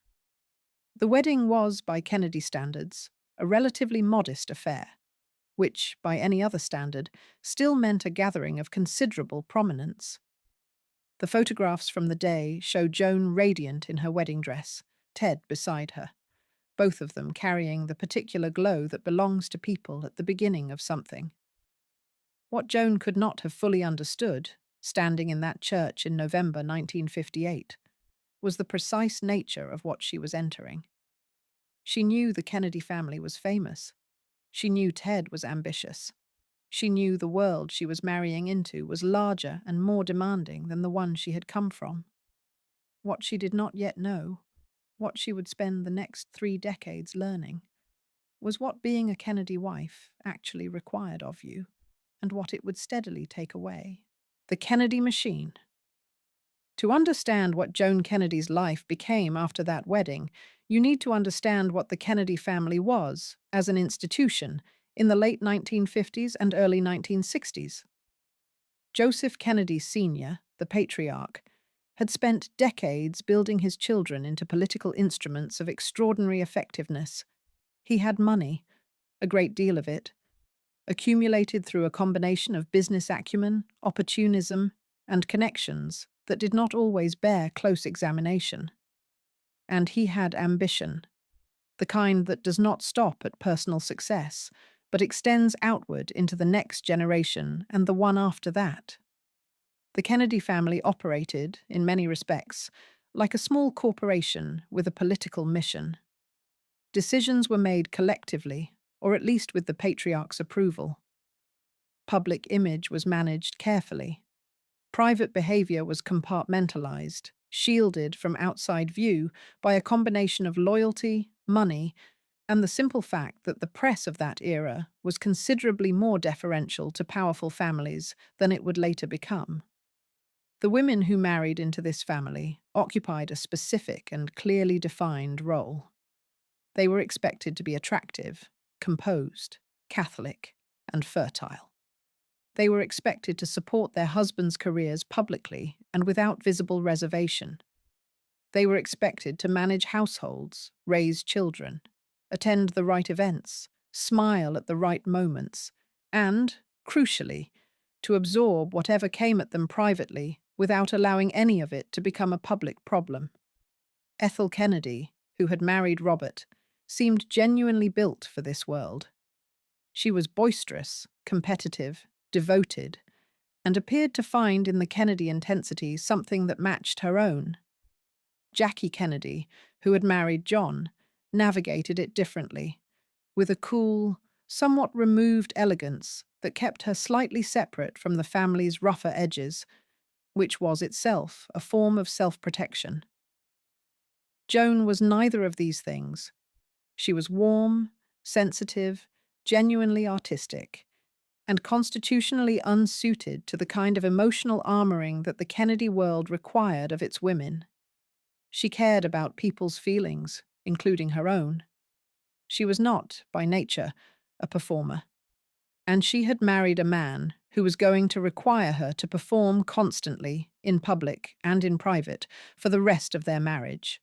The wedding was, by Kennedy standards, a relatively modest affair, which, by any other standard, still meant a gathering of considerable prominence. The photographs from the day show Joan radiant in her wedding dress, Ted beside her, both of them carrying the particular glow that belongs to people at the beginning of something. What Joan could not have fully understood, standing in that church in November 1958, was the precise nature of what she was entering. She knew the Kennedy family was famous. She knew Ted was ambitious. She knew the world she was marrying into was larger and more demanding than the one she had come from. What she did not yet know, what she would spend the next 3 decades learning, was what being a Kennedy wife actually required of you, and what it would steadily take away. The Kennedy machine. To understand what Joan Kennedy's life became after that wedding, you need to understand what the Kennedy family was, as an institution, in the late 1950s and early 1960s. Joseph Kennedy Sr., the patriarch, had spent decades building his children into political instruments of extraordinary effectiveness. He had money, a great deal of it, accumulated through a combination of business acumen, opportunism, and connections that did not always bear close examination. And he had ambition, the kind that does not stop at personal success, but extends outward into the next generation and the one after that. The Kennedy family operated, in many respects, like a small corporation with a political mission. Decisions were made collectively, or at least with the patriarch's approval. Public image was managed carefully. Private behavior was compartmentalized, shielded from outside view by a combination of loyalty, money, and the simple fact that the press of that era was considerably more deferential to powerful families than it would later become. The women who married into this family occupied a specific and clearly defined role. They were expected to be attractive, composed, Catholic, and fertile. They were expected to support their husbands' careers publicly and without visible reservation. They were expected to manage households, raise children, attend the right events, smile at the right moments, and, crucially, to absorb whatever came at them privately without allowing any of it to become a public problem. Ethel Kennedy, who had married Robert, seemed genuinely built for this world. She was boisterous, competitive, devoted, and appeared to find in the Kennedy intensity something that matched her own. Jackie Kennedy, who had married John, navigated it differently, with a cool, somewhat removed elegance that kept her slightly separate from the family's rougher edges, which was itself a form of self-protection. Joan was neither of these things. She was warm, sensitive, genuinely artistic, and constitutionally unsuited to the kind of emotional armoring that the Kennedy world required of its women. She cared about people's feelings, including her own. She was not, by nature, a performer. And she had married a man who was going to require her to perform constantly, in public and in private, for the rest of their marriage.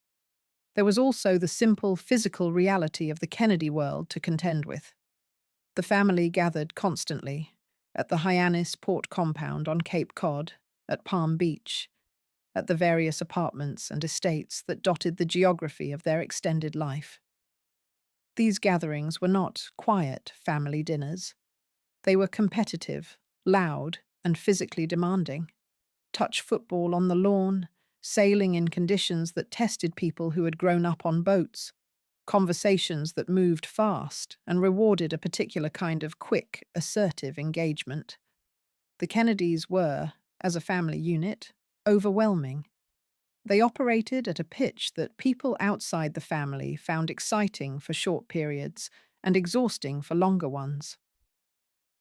There was also the simple physical reality of the Kennedy world to contend with. The family gathered constantly at the Hyannis Port Compound on Cape Cod, at Palm Beach, at the various apartments and estates that dotted the geography of their extended life. These gatherings were not quiet family dinners. They were competitive, loud, and physically demanding. Touch football on the lawn, sailing in conditions that tested people who had grown up on boats, conversations that moved fast and rewarded a particular kind of quick, assertive engagement. The Kennedys were, as a family unit, overwhelming. They operated at a pitch that people outside the family found exciting for short periods and exhausting for longer ones.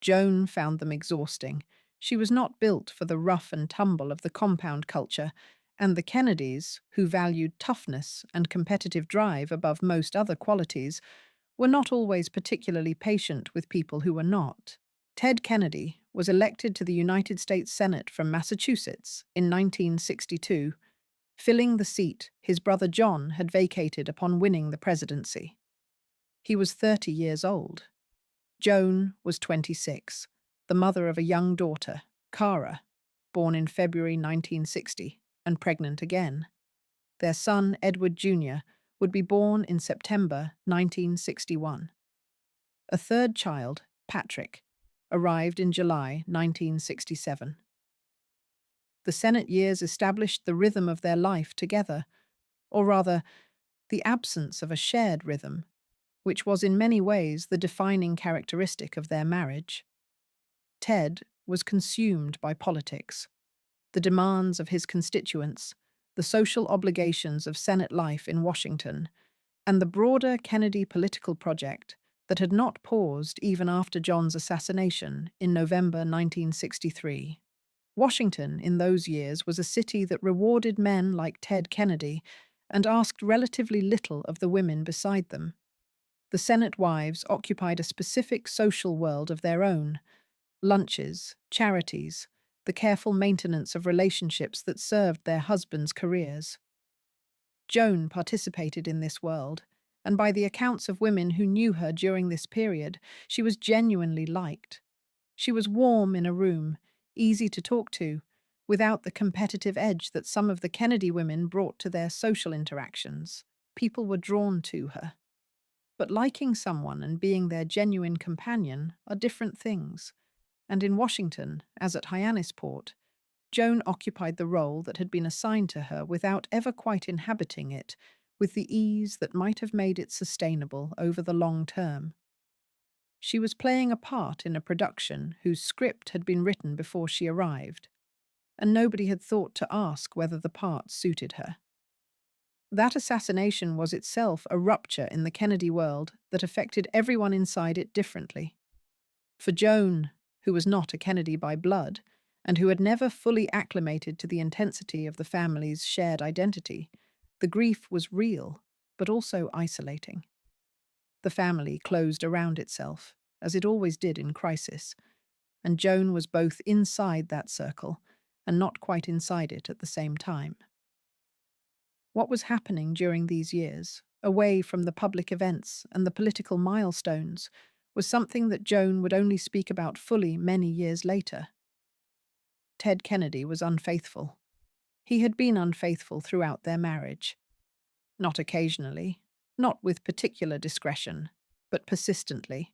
Joan found them exhausting. She was not built for the rough and tumble of the compound culture, and the Kennedys, who valued toughness and competitive drive above most other qualities, were not always particularly patient with people who were not. Ted Kennedy was elected to the United States Senate from Massachusetts in 1962, filling the seat his brother John had vacated upon winning the presidency. He was 30 years old. Joan was 26, the mother of a young daughter, Cara, born in February 1960, and pregnant again. Their son, Edward Jr., would be born in September 1961. A third child, Patrick, arrived in July 1967. The Senate years established the rhythm of their life together, or rather, the absence of a shared rhythm, which was in many ways the defining characteristic of their marriage. Ted was consumed by politics, the demands of his constituents, the social obligations of Senate life in Washington, and the broader Kennedy political project that had not paused even after John's assassination in November 1963. Washington, in those years, was a city that rewarded men like Ted Kennedy and asked relatively little of the women beside them. The Senate wives occupied a specific social world of their own: lunches, charities, the careful maintenance of relationships that served their husbands' careers. Joan participated in this world, and by the accounts of women who knew her during this period, she was genuinely liked. She was warm in a room, easy to talk to, without the competitive edge that some of the Kennedy women brought to their social interactions. People were drawn to her. But liking someone and being their genuine companion are different things. And in Washington, as at Hyannisport, Joan occupied the role that had been assigned to her without ever quite inhabiting it, with the ease that might have made it sustainable over the long term. She was playing a part in a production whose script had been written before she arrived, and nobody had thought to ask whether the part suited her. That assassination was itself a rupture in the Kennedy world that affected everyone inside it differently. For Joan, who was not a Kennedy by blood, and who had never fully acclimated to the intensity of the family's shared identity, the grief was real, but also isolating. The family closed around itself, as it always did in crisis, and Joan was both inside that circle and not quite inside it at the same time. What was happening during these years, away from the public events and the political milestones, was something that Joan would only speak about fully many years later. Ted Kennedy was unfaithful. He had been unfaithful throughout their marriage. Not occasionally, not with particular discretion, but persistently,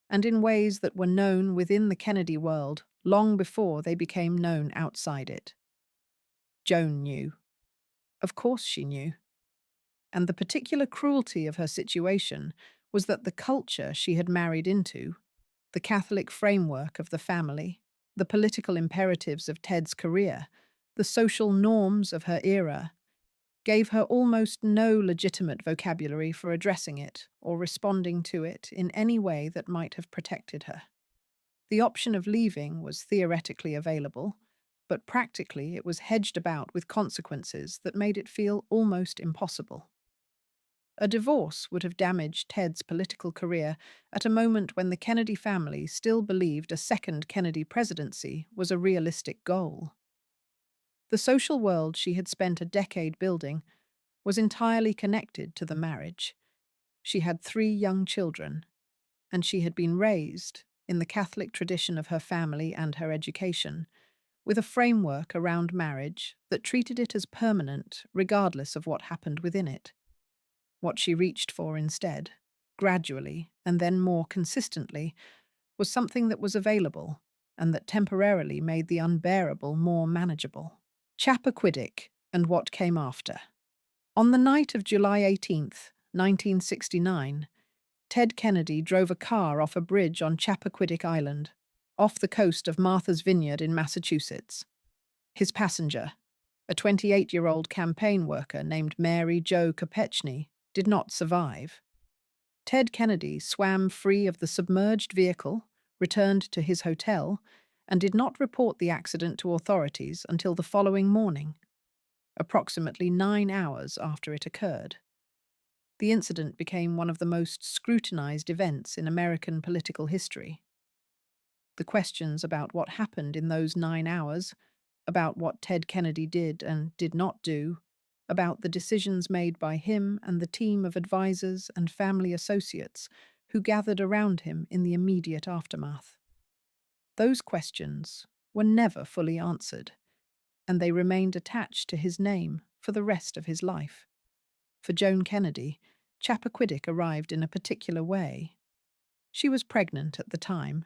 and in ways that were known within the Kennedy world long before they became known outside it. Joan knew. Of course she knew. And the particular cruelty of her situation was that the culture she had married into, the Catholic framework of the family, the political imperatives of Ted's career, the social norms of her era, gave her almost no legitimate vocabulary for addressing it or responding to it in any way that might have protected her. The option of leaving was theoretically available, but practically it was hedged about with consequences that made it feel almost impossible. A divorce would have damaged Ted's political career at a moment when the Kennedy family still believed a second Kennedy presidency was a realistic goal. The social world she had spent a decade building was entirely connected to the marriage. She had 3 young children, and she had been raised, in the Catholic tradition of her family and her education, with a framework around marriage that treated it as permanent regardless of what happened within it. What she reached for instead, gradually and then more consistently, was something that was available and that temporarily made the unbearable more manageable. Chappaquiddick and what came after. On the night of July 18th, 1969, Ted Kennedy drove a car off a bridge on Chappaquiddick Island, off the coast of Martha's Vineyard in Massachusetts. His passenger, a 28-year-old campaign worker named Mary Jo Kopechny, did not survive. Ted Kennedy swam free of the submerged vehicle, returned to his hotel, and did not report the accident to authorities until the following morning, approximately 9 hours after it occurred. The incident became one of the most scrutinized events in American political history. The questions about what happened in those 9 hours, about what Ted Kennedy did and did not do, about the decisions made by him and the team of advisors and family associates who gathered around him in the immediate aftermath. Those questions were never fully answered, and they remained attached to his name for the rest of his life. For Joan Kennedy, Chappaquiddick arrived in a particular way. She was pregnant at the time.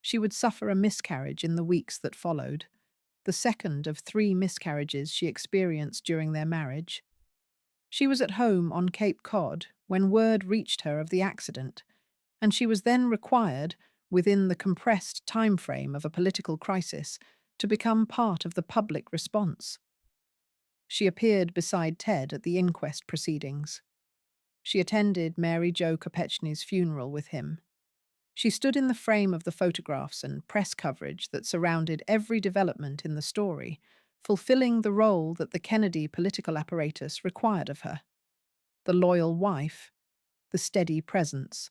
She would suffer a miscarriage in the weeks that followed, the second of 3 miscarriages she experienced during their marriage. She was at home on Cape Cod when word reached her of the accident, and she was then required, within the compressed time frame of a political crisis, to become part of the public response. She appeared beside Ted at the inquest proceedings. She attended Mary Jo Kopechny's funeral with him. She stood in the frame of the photographs and press coverage that surrounded every development in the story, fulfilling the role that the Kennedy political apparatus required of her. The loyal wife, the steady presence,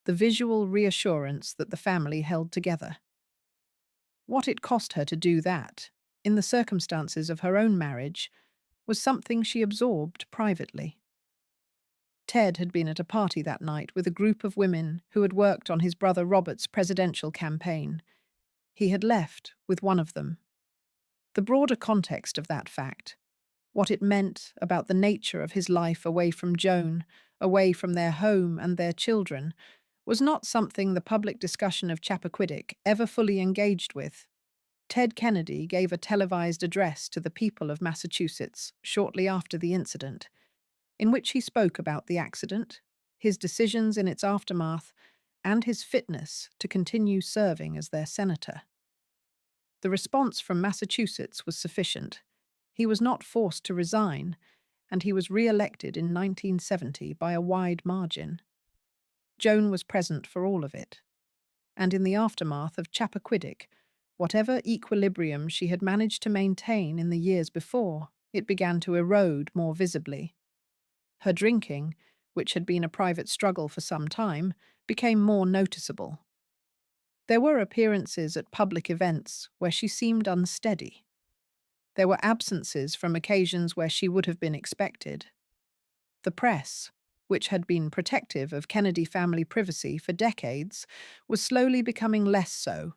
the visual reassurance that the family held together. What it cost her to do that, in the circumstances of her own marriage, was something she absorbed privately. Ted had been at a party that night with a group of women who had worked on his brother Robert's presidential campaign. He had left with one of them. The broader context of that fact, what it meant about the nature of his life away from Joan, away from their home and their children, was not something the public discussion of Chappaquiddick ever fully engaged with. Ted Kennedy gave a televised address to the people of Massachusetts shortly after the incident, in which he spoke about the accident, his decisions in its aftermath, and his fitness to continue serving as their senator. The response from Massachusetts was sufficient. He was not forced to resign, and he was re-elected in 1970 by a wide margin. Joan was present for all of it, and in the aftermath of Chappaquiddick, whatever equilibrium she had managed to maintain in the years before, it began to erode more visibly. Her drinking, which had been a private struggle for some time, became more noticeable. There were appearances at public events where she seemed unsteady. There were absences from occasions where she would have been expected. The press, which had been protective of Kennedy family privacy for decades, was slowly becoming less so,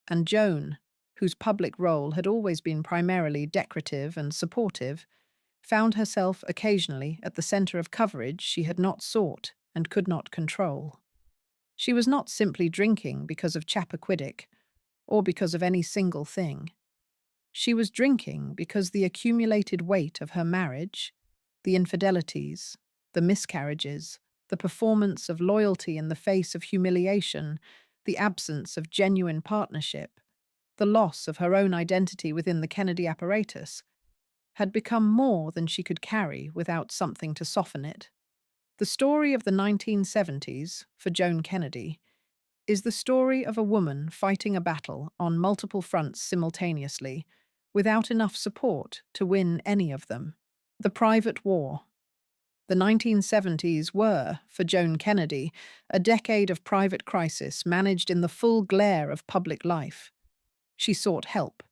and Joan, whose public role had always been primarily decorative and supportive, found herself occasionally at the center of coverage she had not sought and could not control. She was not simply drinking because of Chappaquiddick, or because of any single thing. She was drinking because the accumulated weight of her marriage, the infidelities, the miscarriages, the performance of loyalty in the face of humiliation, the absence of genuine partnership, the loss of her own identity within the Kennedy apparatus, had become more than she could carry without something to soften it. The story of the 1970s, for Joan Kennedy, is the story of a woman fighting a battle on multiple fronts simultaneously, without enough support to win any of them. The private war. The 1970s were, for Joan Kennedy, a decade of private crisis managed in the full glare of public life. She sought help.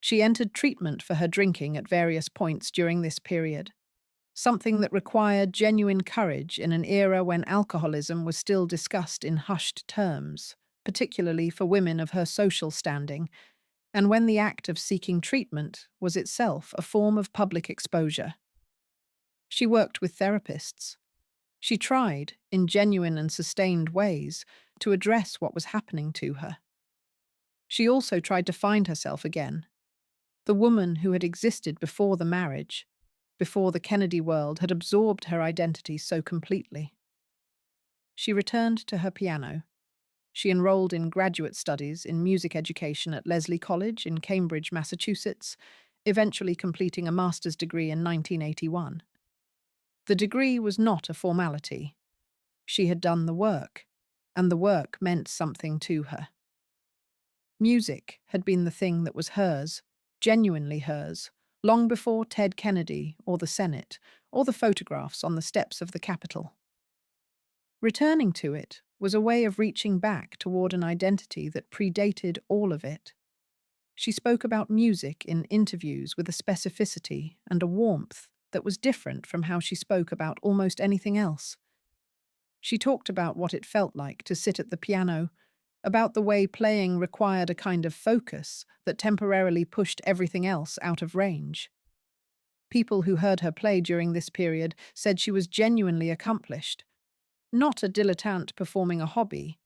She entered treatment for her drinking at various points during this period, something that required genuine courage in an era when alcoholism was still discussed in hushed terms, particularly for women of her social standing, and when the act of seeking treatment was itself a form of public exposure. She worked with therapists. She tried, in genuine and sustained ways, to address what was happening to her. She also tried to find herself again, the woman who had existed before the marriage, before the Kennedy world had absorbed her identity so completely. She returned to her piano. She enrolled in graduate studies in music education at Lesley College in Cambridge, Massachusetts, eventually completing a master's degree in 1981. The degree was not a formality. She had done the work, and the work meant something to her. Music had been the thing that was hers, genuinely hers, long before Ted Kennedy or the Senate or the photographs on the steps of the Capitol. Returning to it was a way of reaching back toward an identity that predated all of it. She spoke about music in interviews with a specificity and a warmth that was different from how she spoke about almost anything else. She talked about what it felt like to sit at the piano, about the way playing required a kind of focus that temporarily pushed everything else out of range. People who heard her play during this period said she was genuinely accomplished, not a dilettante performing a hobby,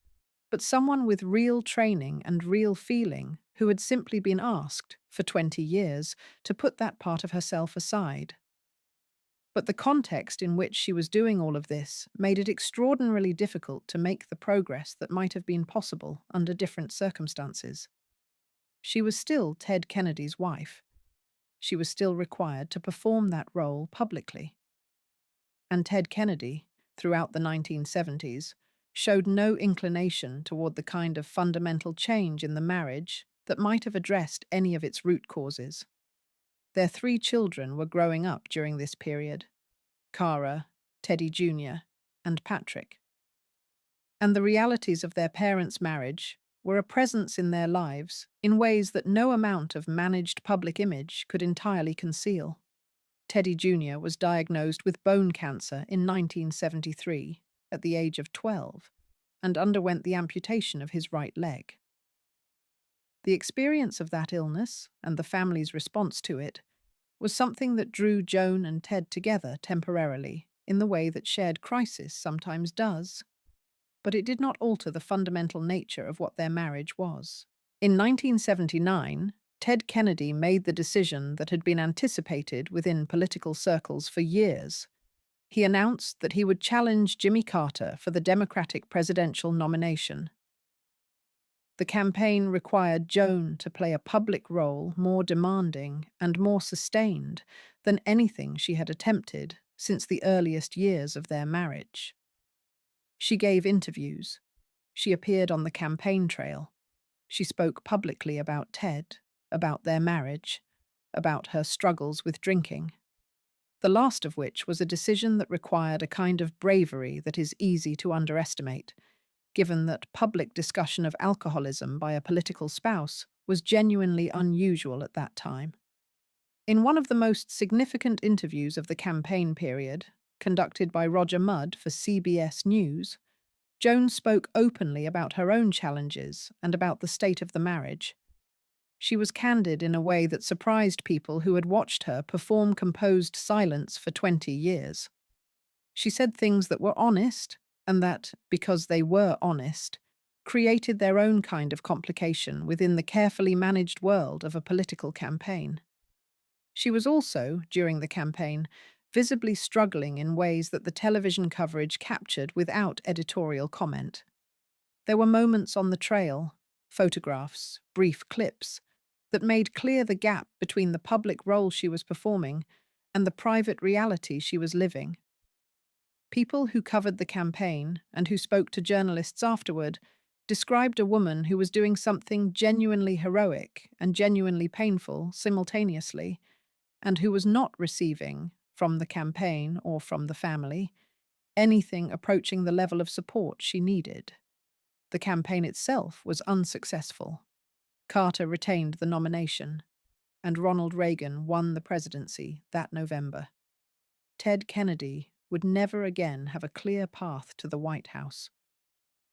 but someone with real training and real feeling who had simply been asked, for 20 years, to put that part of herself aside. But the context in which she was doing all of this made it extraordinarily difficult to make the progress that might have been possible under different circumstances. She was still Ted Kennedy's wife. She was still required to perform that role publicly. And Ted Kennedy, throughout the 1970s, showed no inclination toward the kind of fundamental change in the marriage that might have addressed any of its root causes. Their three children were growing up during this period: Cara, Teddy Jr., and Patrick. And the realities of their parents' marriage were a presence in their lives in ways that no amount of managed public image could entirely conceal. Teddy Jr. was diagnosed with bone cancer in 1973 at the age of 12 and underwent the amputation of his right leg. The experience of that illness and the family's response to it was something that drew Joan and Ted together temporarily in the way that shared crisis sometimes does, but it did not alter the fundamental nature of what their marriage was. In 1979, Ted Kennedy made the decision that had been anticipated within political circles for years. He announced that he would challenge Jimmy Carter for the Democratic presidential nomination. The campaign required Joan to play a public role more demanding and more sustained than anything she had attempted since the earliest years of their marriage. She gave interviews. She appeared on the campaign trail. She spoke publicly about Ted, about their marriage, about her struggles with drinking. The last of which was a decision that required a kind of bravery that is easy to underestimate, given that public discussion of alcoholism by a political spouse was genuinely unusual at that time. In one of the most significant interviews of the campaign period, conducted by Roger Mudd for CBS News, Joan spoke openly about her own challenges and about the state of the marriage. She was candid in a way that surprised people who had watched her perform composed silence for 20 years. She said things that were honest, and that, because they were honest, created their own kind of complication within the carefully managed world of a political campaign. She was also, during the campaign, visibly struggling in ways that the television coverage captured without editorial comment. There were moments on the trail, photographs, brief clips, that made clear the gap between the public role she was performing and the private reality she was living. People who covered the campaign and who spoke to journalists afterward described a woman who was doing something genuinely heroic and genuinely painful simultaneously, and who was not receiving, from the campaign or from the family, anything approaching the level of support she needed. The campaign itself was unsuccessful. Carter retained the nomination, and Ronald Reagan won the presidency that November. Ted Kennedy would never again have a clear path to the White House.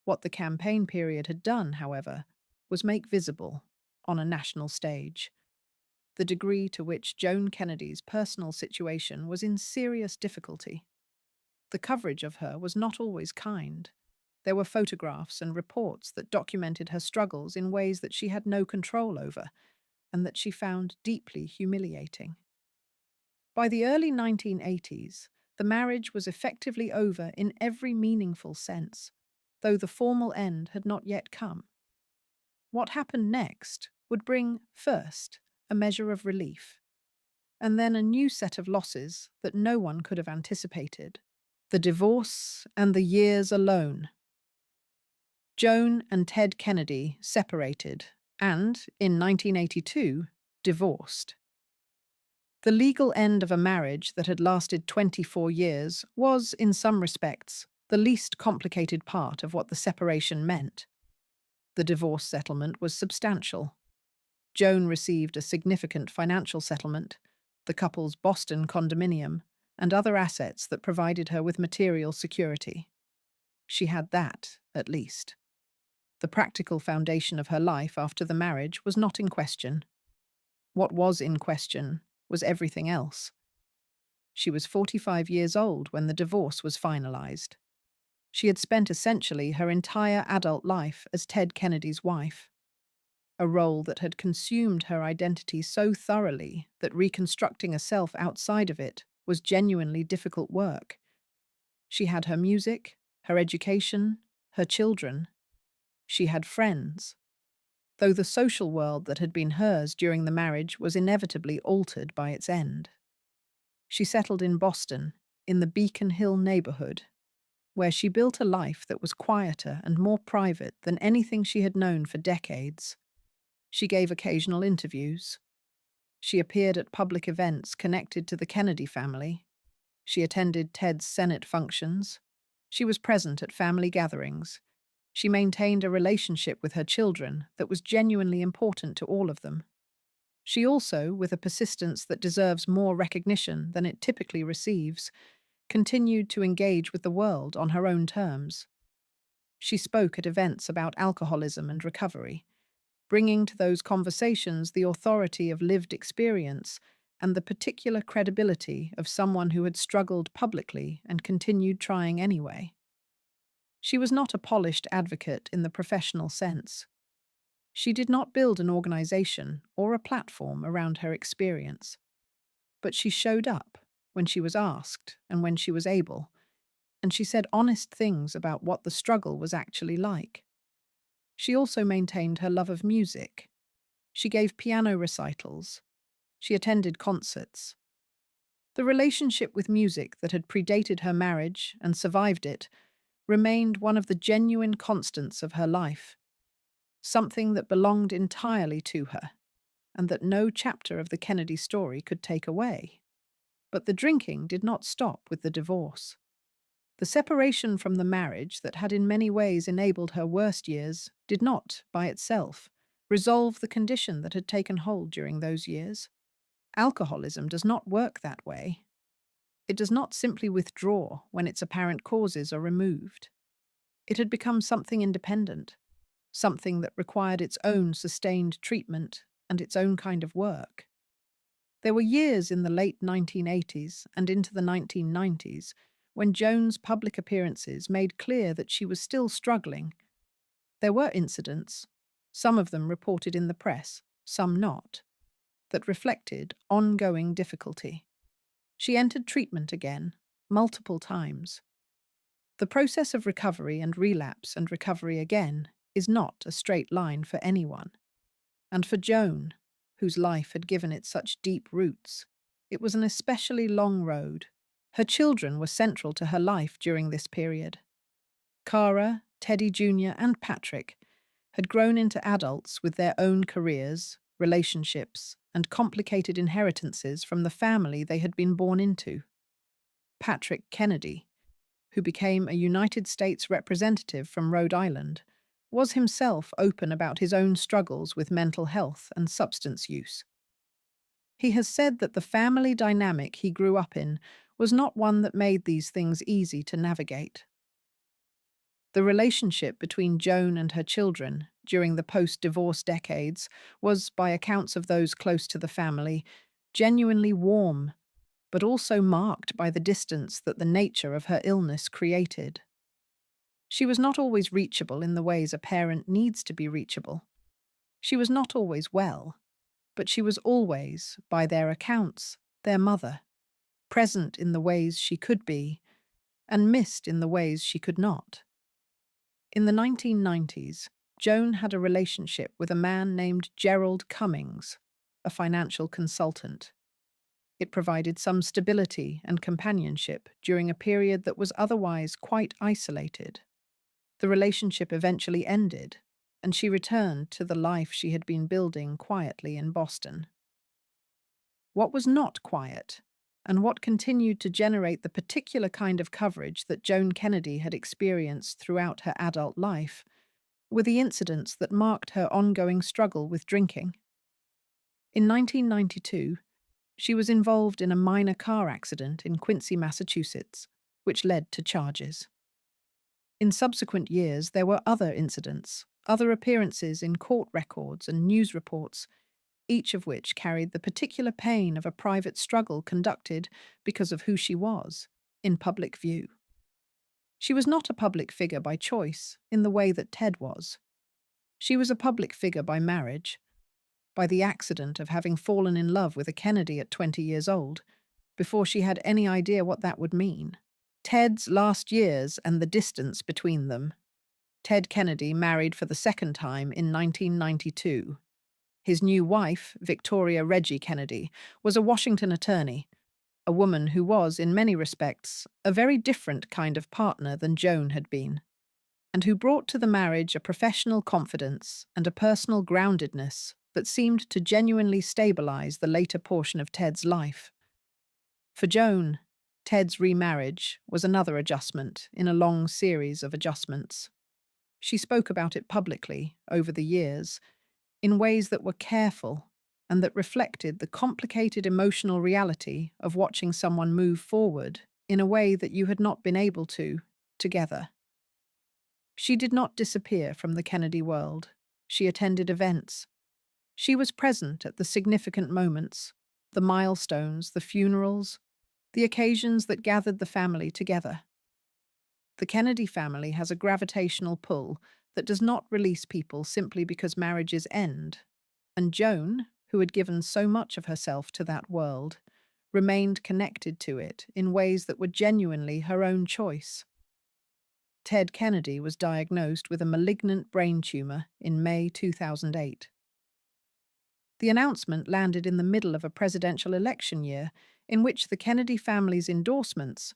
What the campaign period had done, however, was make visible, on a national stage, the degree to which Joan Kennedy's personal situation was in serious difficulty. The coverage of her was not always kind. There were photographs and reports that documented her struggles in ways that she had no control over, and that she found deeply humiliating. By the early 1980s, the marriage was effectively over in every meaningful sense, though the formal end had not yet come. What happened next would bring, first, a measure of relief, and then a new set of losses that no one could have anticipated: the divorce and the years alone. Joan and Ted Kennedy separated and, in 1982, divorced. The legal end of a marriage that had lasted 24 years was, in some respects, the least complicated part of what the separation meant. The divorce settlement was substantial. Joan received a significant financial settlement, the couple's Boston condominium, and other assets that provided her with material security. She had that, at least. The practical foundation of her life after the marriage was not in question. What was in question was everything else. She was 45 years old when the divorce was finalized. She had spent essentially her entire adult life as Ted Kennedy's wife, a role that had consumed her identity so thoroughly that reconstructing a self outside of it was genuinely difficult work. She had her music, her education, her children. She had friends, though the social world that had been hers during the marriage was inevitably altered by its end. She settled in Boston, in the Beacon Hill neighborhood. where she built a life that was quieter and more private than anything she had known for decades. She gave occasional interviews. She appeared at public events connected to the Kennedy family. She attended Ted's Senate functions. She was present at family gatherings. She maintained a relationship with her children that was genuinely important to all of them. She also, with a persistence that deserves more recognition than it typically receives, continued to engage with the world on her own terms. She spoke at events about alcoholism and recovery, bringing to those conversations the authority of lived experience and the particular credibility of someone who had struggled publicly and continued trying anyway. She was not a polished advocate in the professional sense. She did not build an organization or a platform around her experience, but she showed up when she was asked and when she was able, and she said honest things about what the struggle was actually like. She also maintained her love of music. She gave piano recitals. She attended concerts. The relationship with music that had predated her marriage and survived it remained one of the genuine constants of her life, something that belonged entirely to her, and that no chapter of the Kennedy story could take away. But the drinking did not stop with the divorce. The separation from the marriage that had in many ways enabled her worst years did not, by itself, resolve the condition that had taken hold during those years. Alcoholism does not work that way. It does not simply withdraw when its apparent causes are removed. It had become something independent, something that required its own sustained treatment and its own kind of work. There were years in the late 1980s and into the 1990s when Joan's public appearances made clear that she was still struggling. There were incidents, some of them reported in the press, some not, that reflected ongoing difficulty. She entered treatment again, multiple times. The process of recovery and relapse and recovery again is not a straight line for anyone. And for Joan, whose life had given it such deep roots, it was an especially long road. Her children were central to her life during this period. Cara, Teddy Jr., and Patrick had grown into adults with their own careers, relationships, and complicated inheritances from the family they had been born into. Patrick Kennedy, who became a United States representative from Rhode Island, was himself open about his own struggles with mental health and substance use. He has said that the family dynamic he grew up in was not one that made these things easy to navigate. The relationship between Joan and her children during the post-divorce decades was, by accounts of those close to the family, genuinely warm, but also marked by the distance that the nature of her illness created. She was not always reachable in the ways a parent needs to be reachable. She was not always well, but she was always, by their accounts, their mother, present in the ways she could be, and missed in the ways she could not. In the 1990s, Joan had a relationship with a man named Gerald Cummings, a financial consultant. It provided some stability and companionship during a period that was otherwise quite isolated. The relationship eventually ended, and she returned to the life she had been building quietly in Boston. What was not quiet, and what continued to generate the particular kind of coverage that Joan Kennedy had experienced throughout her adult life, were the incidents that marked her ongoing struggle with drinking. In 1992, she was involved in a minor car accident in Quincy, Massachusetts, which led to charges. In subsequent years, there were other incidents, other appearances in court records and news reports, each of which carried the particular pain of a private struggle conducted because of who she was, in public view. She was not a public figure by choice, in the way that Ted was. She was a public figure by marriage, by the accident of having fallen in love with a Kennedy at 20 years old, before she had any idea what that would mean. Ted's last years and the distance between them. Ted Kennedy married for the second time in 1992. His new wife, Victoria Reggie Kennedy, was a Washington attorney, a woman who was, in many respects, a very different kind of partner than Joan had been, and who brought to the marriage a professional confidence and a personal groundedness that seemed to genuinely stabilize the later portion of Ted's life. For Joan, Ted's remarriage was another adjustment in a long series of adjustments. She spoke about it publicly over the years, in ways that were careful and that reflected the complicated emotional reality of watching someone move forward in a way that you had not been able to, together. She did not disappear from the Kennedy world. She attended events. She was present at the significant moments, the milestones, the funerals, the occasions that gathered the family together. The Kennedy family has a gravitational pull that does not release people simply because marriages end, and Joan, who had given so much of herself to that world, remained connected to it in ways that were genuinely her own choice. Ted Kennedy was diagnosed with a malignant brain tumor in May 2008. The announcement landed in the middle of a presidential election year in which the Kennedy family's endorsements—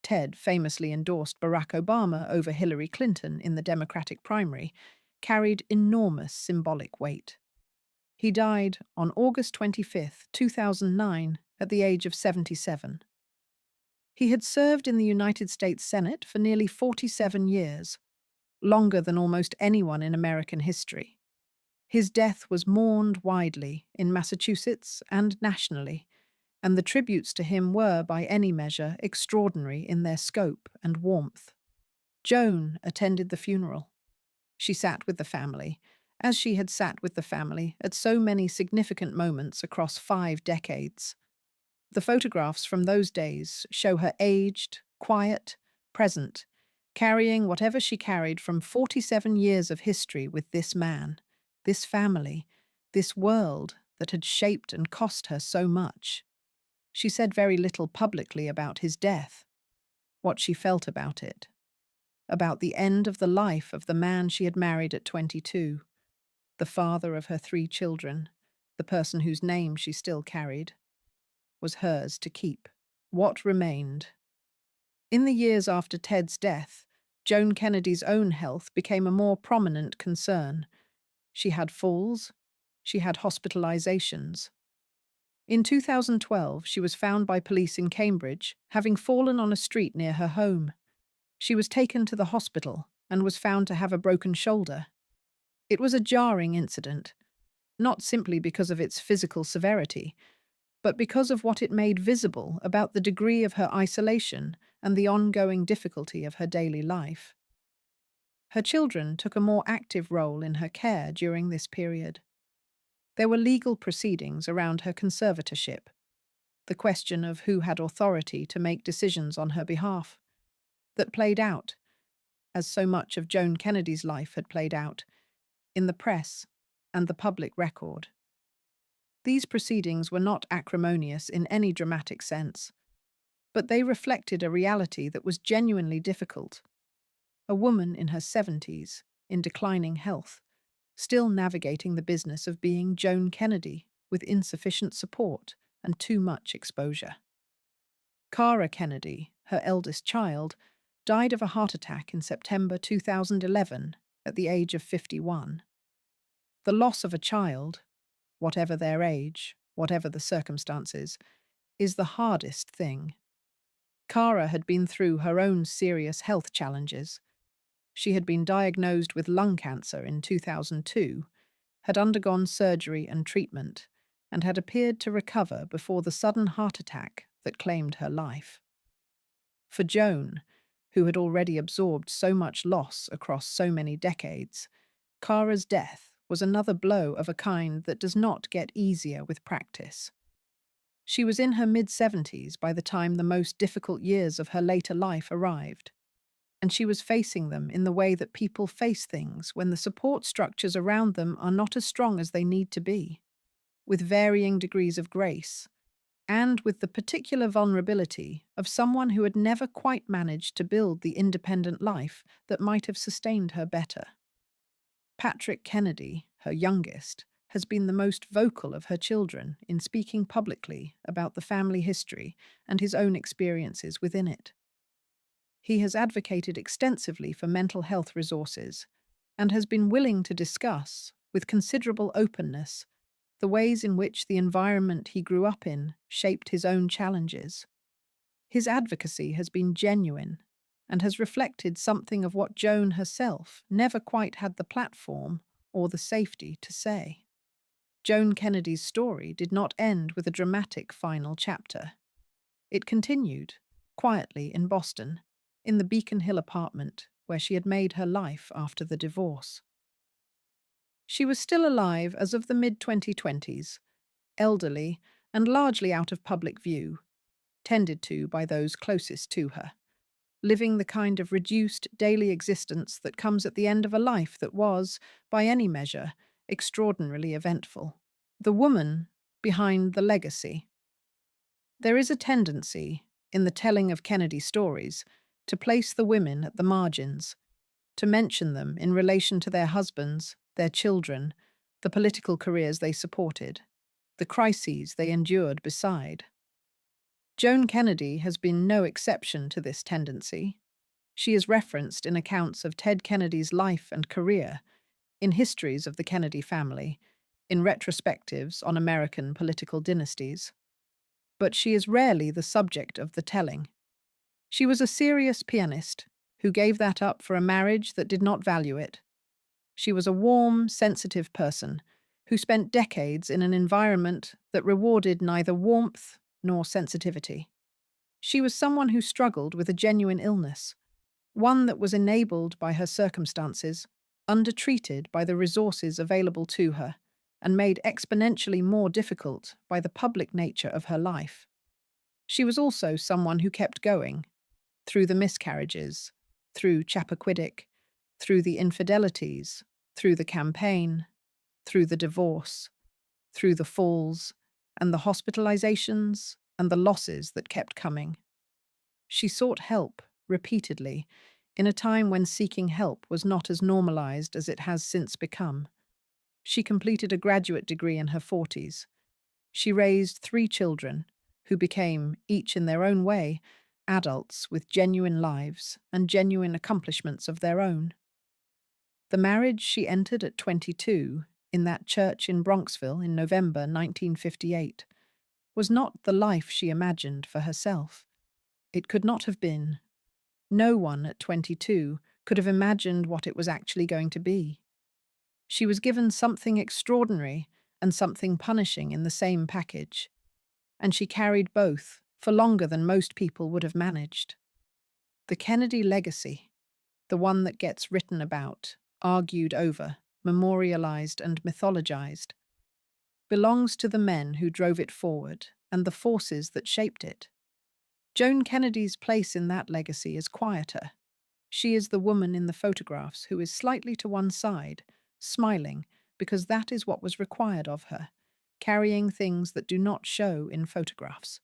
Ted famously endorsed Barack Obama over Hillary Clinton in the Democratic primary— carried enormous symbolic weight. He died on August 25, 2009, at the age of 77. He had served in the United States Senate for nearly 47 years, longer than almost anyone in American history. His death was mourned widely in Massachusetts and nationally, and the tributes to him were, by any measure, extraordinary in their scope and warmth. Joan attended the funeral. She sat with the family, as she had sat with the family at so many significant moments across 5 decades. The photographs from those days show her aged, quiet, present, carrying whatever she carried from 47 years of history with this man, this family, this world that had shaped and cost her so much. She said very little publicly about his death, what she felt about it, about the end of the life of the man she had married at 22, the father of her 3 children, the person whose name she still carried, was hers to keep. What remained? In the years after Ted's death, Joan Kennedy's own health became a more prominent concern. She had falls, she had hospitalizations. In 2012, she was found by police in Cambridge, having fallen on a street near her home. She was taken to the hospital and was found to have a broken shoulder. It was a jarring incident, not simply because of its physical severity, but because of what it made visible about the degree of her isolation and the ongoing difficulty of her daily life. Her children took a more active role in her care during this period. There were legal proceedings around her conservatorship, the question of who had authority to make decisions on her behalf, that played out, as so much of Joan Kennedy's life had played out, in the press and the public record. These proceedings were not acrimonious in any dramatic sense, but they reflected a reality that was genuinely difficult. A woman in her 70s, in declining health, still navigating the business of being Joan Kennedy with insufficient support and too much exposure. Cara Kennedy, her eldest child, died of a heart attack in September 2011 at the age of 51. The loss of a child, whatever their age, whatever the circumstances, is the hardest thing. Cara had been through her own serious health challenges. She had been diagnosed with lung cancer in 2002, had undergone surgery and treatment, and had appeared to recover before the sudden heart attack that claimed her life. For Joan, who had already absorbed so much loss across so many decades, Cara's death was another blow of a kind that does not get easier with practice. She was in her mid-70s by the time the most difficult years of her later life arrived, and she was facing them in the way that people face things when the support structures around them are not as strong as they need to be, with varying degrees of grace, and with the particular vulnerability of someone who had never quite managed to build the independent life that might have sustained her better. Patrick Kennedy, her youngest, has been the most vocal of her children in speaking publicly about the family history and his own experiences within it. He has advocated extensively for mental health resources and has been willing to discuss, with considerable openness, the ways in which the environment he grew up in shaped his own challenges. His advocacy has been genuine and has reflected something of what Joan herself never quite had the platform or the safety to say. Joan Kennedy's story did not end with a dramatic final chapter. It continued, quietly in Boston, in the Beacon Hill apartment where she had made her life after the divorce. She was still alive as of the mid-2020s, elderly and largely out of public view, tended to by those closest to her, living the kind of reduced daily existence that comes at the end of a life that was, by any measure, extraordinarily eventful. The woman behind the legacy. There is a tendency, in the telling of Kennedy stories, to place the women at the margins, to mention them in relation to their husbands, their children, the political careers they supported, the crises they endured beside. Joan Kennedy has been no exception to this tendency. She is referenced in accounts of Ted Kennedy's life and career, in histories of the Kennedy family, in retrospectives on American political dynasties. But she is rarely the subject of the telling. She was a serious pianist who gave that up for a marriage that did not value it. She was a warm, sensitive person who spent decades in an environment that rewarded neither warmth nor sensitivity. She was someone who struggled with a genuine illness, one that was enabled by her circumstances, undertreated by the resources available to her, and made exponentially more difficult by the public nature of her life. She was also someone who kept going, through the miscarriages, through Chappaquiddick, through the infidelities, through the campaign, through the divorce, through the falls, and the hospitalizations, and the losses that kept coming. She sought help, repeatedly, in a time when seeking help was not as normalized as it has since become. She completed a graduate degree in her 40s. She raised 3 children, who became, each in their own way, adults with genuine lives and genuine accomplishments of their own. The marriage she entered at 22 in that church in Bronxville in November 1958 was not the life she imagined for herself. It could not have been. No one at 22 could have imagined what it was actually going to be. She was given something extraordinary and something punishing in the same package, and she carried both for longer than most people would have managed. The Kennedy legacy, the one that gets written about, argued over, memorialized and mythologized, belongs to the men who drove it forward and the forces that shaped it. Joan Kennedy's place in that legacy is quieter. She is the woman in the photographs who is slightly to one side, smiling, because that is what was required of her, carrying things that do not show in photographs.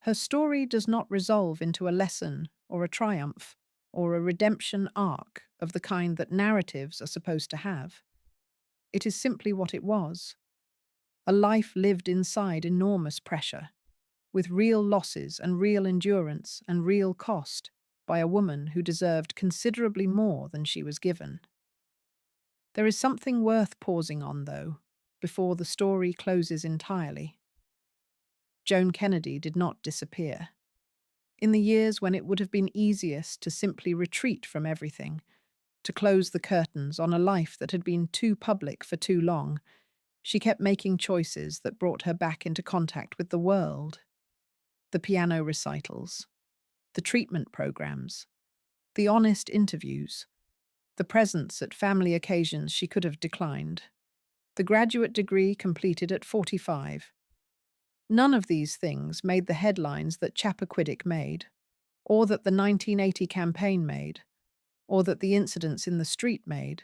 Her story does not resolve into a lesson or a triumph or a redemption arc of the kind that narratives are supposed to have. It is simply what it was. A life lived inside enormous pressure, with real losses and real endurance and real cost, by a woman who deserved considerably more than she was given. There is something worth pausing on, though, before the story closes entirely. Joan Kennedy did not disappear. In the years when it would have been easiest to simply retreat from everything, to close the curtains on a life that had been too public for too long, she kept making choices that brought her back into contact with the world. The piano recitals, the treatment programs, the honest interviews, the presence at family occasions she could have declined, the graduate degree completed at 45. None of these things made the headlines that Chappaquiddick made, or that the 1980 campaign made, or that the incidents in the street made.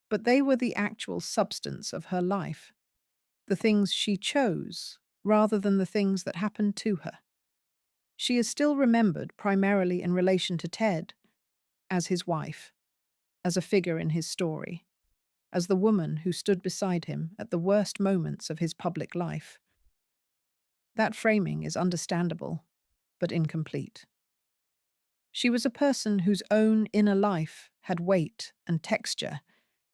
But they were the actual substance of her life, the things she chose rather than the things that happened to her. She is still remembered primarily in relation to Ted, as his wife, as a figure in his story. as the woman who stood beside him at the worst moments of his public life. That framing is understandable, but incomplete. She was a person whose own inner life had weight and texture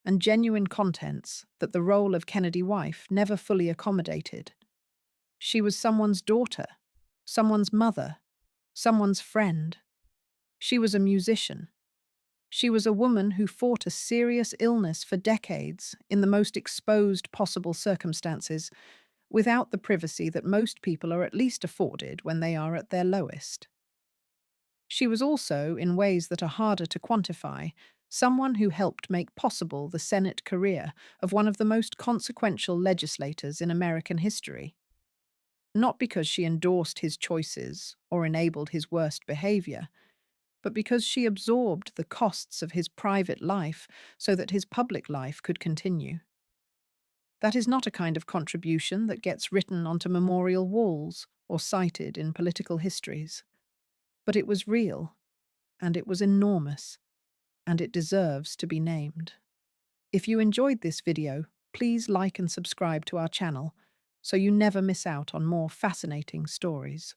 and genuine contents that the role of Kennedy wife never fully accommodated. She was someone's daughter, someone's mother, someone's friend. She was a musician. She was a woman who fought a serious illness for decades in the most exposed possible circumstances, without the privacy that most people are at least afforded when they are at their lowest. She was also, in ways that are harder to quantify, someone who helped make possible the Senate career of one of the most consequential legislators in American history. Not because she endorsed his choices or enabled his worst behavior, but because she absorbed the costs of his private life so that his public life could continue. That is not a kind of contribution that gets written onto memorial walls or cited in political histories. But it was real, and it was enormous, and it deserves to be named. If you enjoyed this video, please like and subscribe to our channel so you never miss out on more fascinating stories.